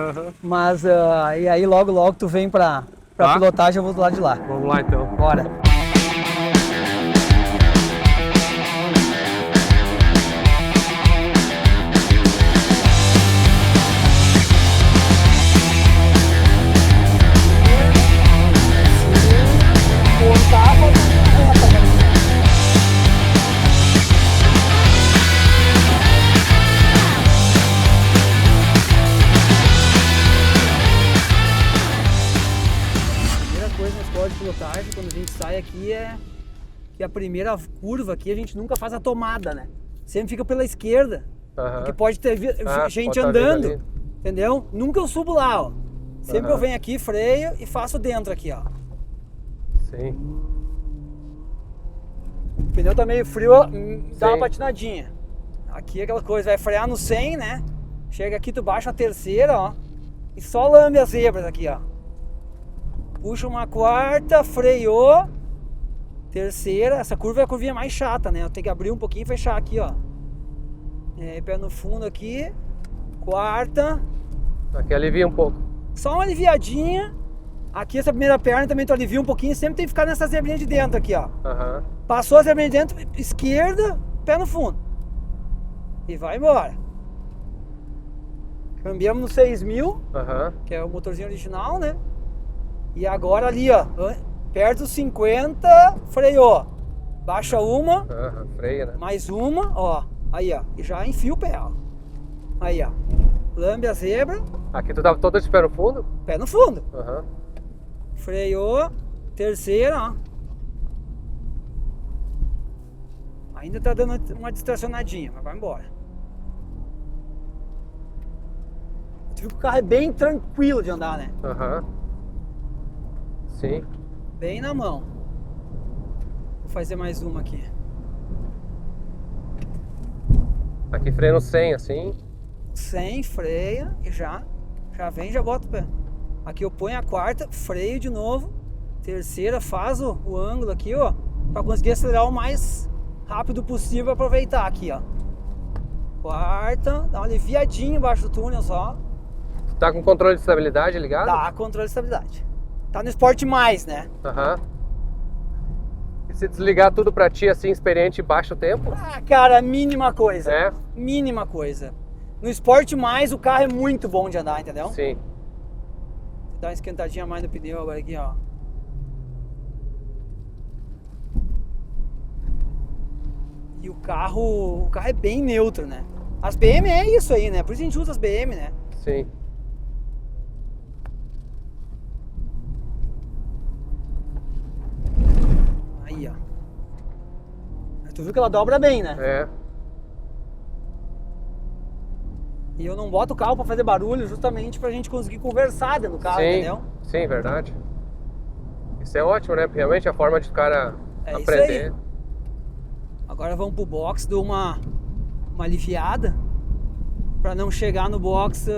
Mas, e aí logo tu vem pra pilotagem, eu vou do lado de lá. Vamos lá então. Bora. Quando a gente sai aqui que a primeira curva aqui a gente nunca faz a tomada, né? Sempre fica pela esquerda, porque pode ter gente andando Entendeu? Nunca eu subo lá, ó. Sempre eu venho aqui, freio e faço dentro aqui, ó. Sim. O pneu tá meio frio, ó, dá uma patinadinha. Aqui é aquela coisa, vai frear no 100, né? Chega aqui, tu baixa a terceira, ó. E só lambe as zebras aqui, ó. Puxa uma quarta, freou. Terceira, essa curva é a curvinha mais chata, né? Eu tenho que abrir um pouquinho e fechar aqui, ó. Pé no fundo aqui. Quarta. Aqui alivia um pouco. Só uma aliviadinha. Aqui essa primeira perna também tu alivia um pouquinho. Sempre tem que ficar nessa zebrinha de dentro aqui, ó. Passou a zebrinha de dentro, esquerda, pé no fundo. E vai embora. Cambiamos no 6000, que é o motorzinho original, né? E agora ali, ó, perto dos 50, freou. Baixa uma, freia, né? mais uma, ó. Aí, ó, e já enfia o pé, ó. Aí, ó, lambe a zebra. Aqui tu tava todo de pé no fundo? Pé no fundo. Freou, terceira, ó. Ainda tá dando uma distracionadinha, mas vai embora. Tu viu que o carro é bem tranquilo de andar, né? Sim. Bem na mão. Vou fazer mais uma aqui. Aqui freia no 100, assim. 100, freia e já vem, já bota o pé. Aqui eu ponho a quarta, freio de novo. Terceira, faz o ângulo aqui, ó. Pra conseguir acelerar o mais rápido possível pra aproveitar aqui, ó. Quarta, dá uma aliviadinha embaixo do túnel só. Tu tá com controle de estabilidade ligado? Tá, controle de estabilidade. Tá no Sport Mais, né? E se desligar tudo pra ti, assim, experiente, baixa o tempo? Ah, cara, mínima coisa. É? Mínima coisa. No Sport Mais o carro é muito bom de andar, entendeu? Sim. Dá uma esquentadinha a mais no pneu agora aqui, ó. E o carro é bem neutro, né? As BM é isso aí, né? Por isso a gente usa as BM, né? Sim. Aí, ó. Tu viu que ela dobra bem, né? É. E eu não boto o carro pra fazer barulho justamente pra gente conseguir conversar dentro do carro, Sim. entendeu? Sim, verdade. Isso é ótimo, né? Porque realmente é a forma de o cara É aprender. isso aí. Agora vamos pro box, dou uma aliviada pra não chegar no box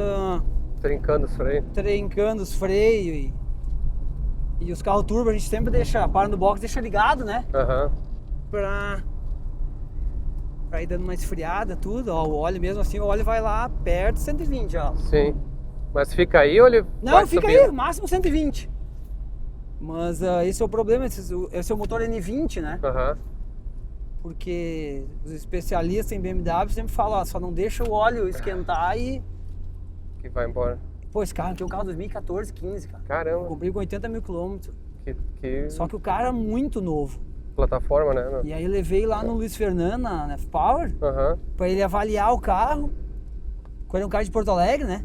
Trincando os freios. trincando os freios e os carros turbo a gente sempre para no box, deixa ligado, né? Pra ir dando uma esfriada, tudo, ó, o óleo mesmo assim, o óleo vai lá perto de 120, ó. Sim. Mas fica aí ou ele Não, vai fica subindo? aí, máximo 120. Mas esse é o problema, esse é o motor N20, né? Porque os especialistas em BMW sempre falam, ó, só não deixa o óleo esquentar e... Que vai embora. Pô, esse carro aqui é um carro 2014, 15, cara. Caramba. Comprei com 80 mil quilômetros. Que Só que o cara é muito novo. plataforma, né? E aí eu levei lá no Luiz Fernando, na F-Power, pra ele avaliar o carro. Ele é um cara de Porto Alegre, né?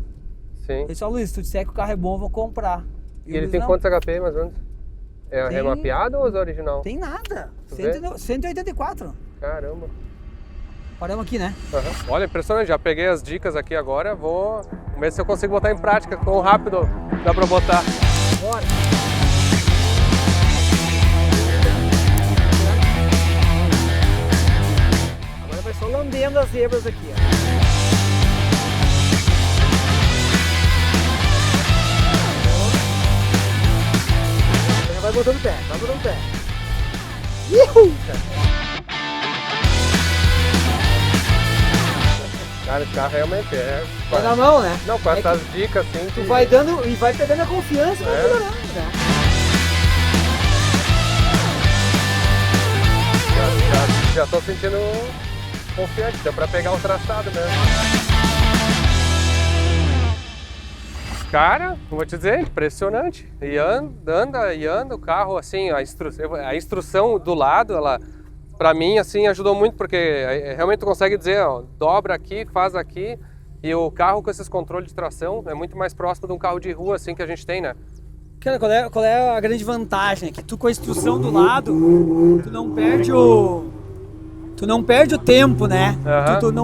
Sim. Ele disse, ó, Luiz, se tu disser que o carro é bom, eu vou comprar. E ele tem quantos HP, mais ou menos? É Tem- remapeado ou é original? Tem nada. Tu vê? 184. Caramba. Paramos aqui, né? Olha, impressionante. Já peguei as dicas aqui agora. Vou ver se eu consigo botar em prática. Quão rápido dá pra botar. Bora. Agora vai só lambendo as zebras aqui, ó. Vai botando pé, vai botando pé. Uhul! Cara, esse carro realmente é... Vai na mão, né? Não, com É essas dicas assim... Tu vai dando e vai pegando a confiança e vai melhorando, né? Já tô sentindo confiante. Deu pra pegar o traçado mesmo. Cara, vou te dizer, impressionante. E anda, o carro, assim, a instrução do lado, ela, pra mim, assim, ajudou muito, porque realmente tu consegue dizer, ó, dobra aqui, faz aqui, e o carro com esses controles de tração é muito mais próximo de um carro de rua, assim, que a gente tem, né? Cara, qual é a grande vantagem? É que tu com a instrução do lado, tu não perde o tempo, né?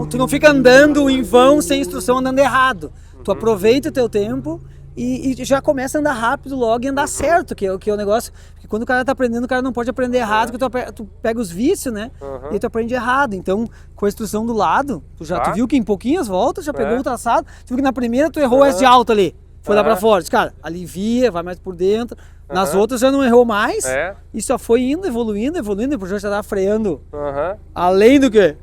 Tu não fica andando em vão sem instrução, andando errado. Tu aproveita o teu tempo e já começa a andar rápido logo e andar certo, que é o negócio. Porque quando o cara tá aprendendo, o cara não pode aprender errado, porque tu pega os vícios, né? E tu aprende errado. Então, com a instrução do lado, tu viu que em pouquinhas voltas já pegou o traçado, tu viu que na primeira tu errou o S de alto ali, foi lá pra fora. Cara, alivia, vai mais por dentro. Nas outras já não errou mais e só foi indo, evoluindo, o projeto já tava freando. Além do que?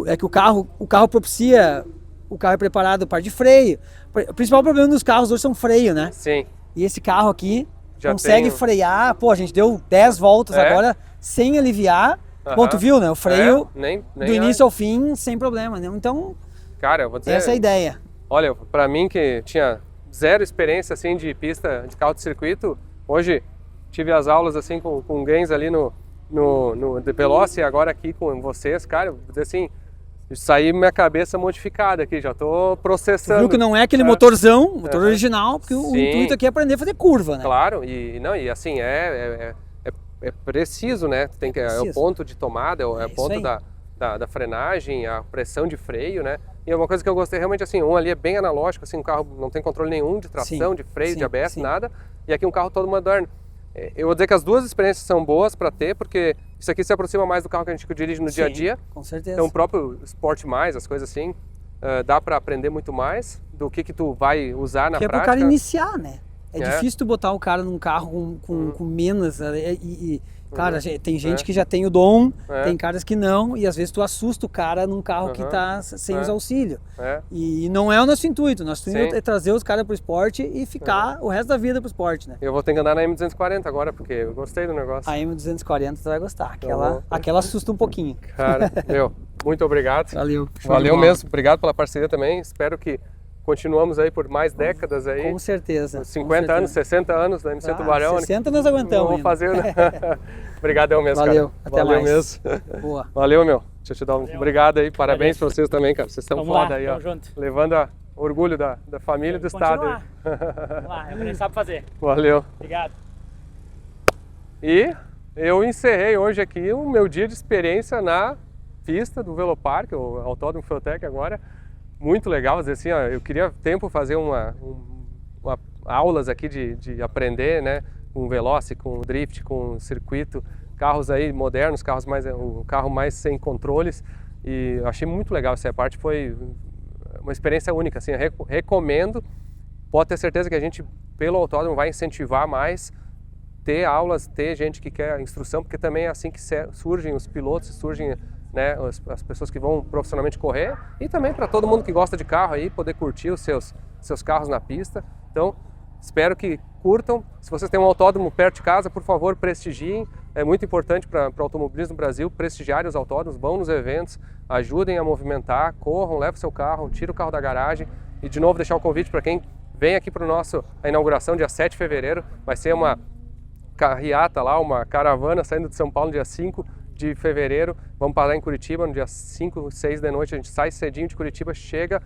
É que o carro propicia, o carro é preparado para de freio. O principal problema dos carros hoje são freio, né? Sim. E esse carro aqui consegue frear. Pô, a gente deu 10 voltas agora sem aliviar. Bom, tu viu, né? O freio do início ao fim sem problema, né? Então, cara, eu vou dizer, essa é a ideia. Olha, pra mim que tinha zero experiência assim de pista de carro de circuito, hoje tive as aulas assim com o Gens ali no The Veloce e agora aqui com vocês, cara, vou dizer assim, saí minha cabeça modificada aqui, já tô processando. Tu viu que não é aquele motorzão, motor original, porque o intuito aqui é aprender a fazer curva, né? Claro, e assim, é preciso, né? É o ponto de tomada, é o ponto da frenagem, a pressão de freio, né? E uma coisa que eu gostei realmente assim, um ali é bem analógico, assim, um carro não tem controle nenhum de tração, de freio, de ABS, nada, e aqui um carro todo moderno. Eu vou dizer que as duas experiências são boas para ter, porque isso aqui se aproxima mais do carro que a gente dirige no dia a dia. Com certeza. Então o próprio Sport Mais, as coisas assim, dá para aprender muito mais do que tu vai usar na prática. Que é pro cara iniciar, né? É difícil tu botar o cara num carro com menos cara, tem gente que já tem o dom, tem caras que não, e às vezes tu assusta o cara num carro que tá sem os auxílios. E não é o nosso intuito. Nosso intuito é trazer os caras pro esporte e ficar o resto da vida pro esporte, né? Eu vou ter que andar na M240 agora, porque eu gostei do negócio. A M240 tu vai gostar, aquela assusta um pouquinho. Cara, muito obrigado. Valeu. Valeu mesmo, obrigado pela parceria também, espero que continuamos aí por mais décadas aí. Com certeza. 50 anos, 60 anos da MC Tubarão. 60 nós aguentamos. Vamos fazer, né? Obrigadão mesmo, Valeu, cara. até Valeu mais. mesmo. Boa. Valeu, meu. Deixa eu te dar um obrigado aí, parabéns pra vocês também, cara. Vocês estão foda aí, ó. Junto. Levando orgulho da família e do estado aí. Vamos lá, é o que a gente sabe fazer. Valeu. Obrigado. E eu encerrei hoje aqui o meu dia de experiência na pista do Velopark, o Autódromo Feutec agora. Muito legal, dizer assim, ó, eu queria tempo fazer aulas aqui de aprender, né, com Veloce, com Drift, com circuito, carros aí modernos, o carro mais sem controles, e eu achei muito legal essa parte, foi uma experiência única, assim, eu recomendo, pode ter certeza que a gente, pelo autódromo, vai incentivar mais, ter aulas, ter gente que quer instrução, porque também é assim que surgem os pilotos, surgem, né, as pessoas que vão profissionalmente correr, e também para todo mundo que gosta de carro aí, poder curtir os seus carros na pista. Então, espero que curtam. Se vocês têm um autódromo perto de casa, por favor, prestigiem. É muito importante para o automobilismo no Brasil prestigiarem os autódromos, vão nos eventos, ajudem a movimentar, corram, levem o seu carro, tira o carro da garagem. E de novo deixar o convite para quem vem aqui para a inauguração dia 7 de fevereiro, vai ser uma carreata lá, uma caravana saindo de São Paulo no dia 5 de fevereiro, vamos parar em Curitiba no dia 5, 6 da noite, a gente sai cedinho de Curitiba, chega,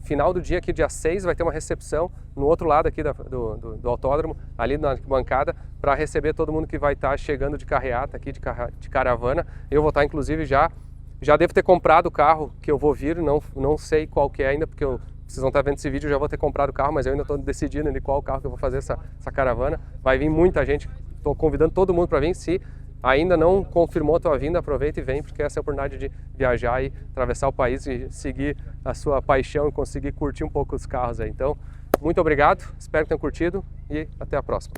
final do dia aqui, dia 6, vai ter uma recepção no outro lado aqui do autódromo, ali na bancada, para receber todo mundo que vai estar chegando de carreata aqui, de caravana. Eu vou estar, inclusive, já devo ter comprado o carro que eu vou vir, não sei qual que é ainda, porque vocês vão estar vendo esse vídeo, eu já vou ter comprado o carro, mas eu ainda estou decidindo de qual carro que eu vou fazer essa caravana. Vai vir muita gente, estou convidando todo mundo para vir, se ainda não confirmou a tua vinda, aproveita e vem, porque essa é a oportunidade de viajar e atravessar o país e seguir a sua paixão e conseguir curtir um pouco os carros aí. Então, muito obrigado, espero que tenham curtido e até a próxima.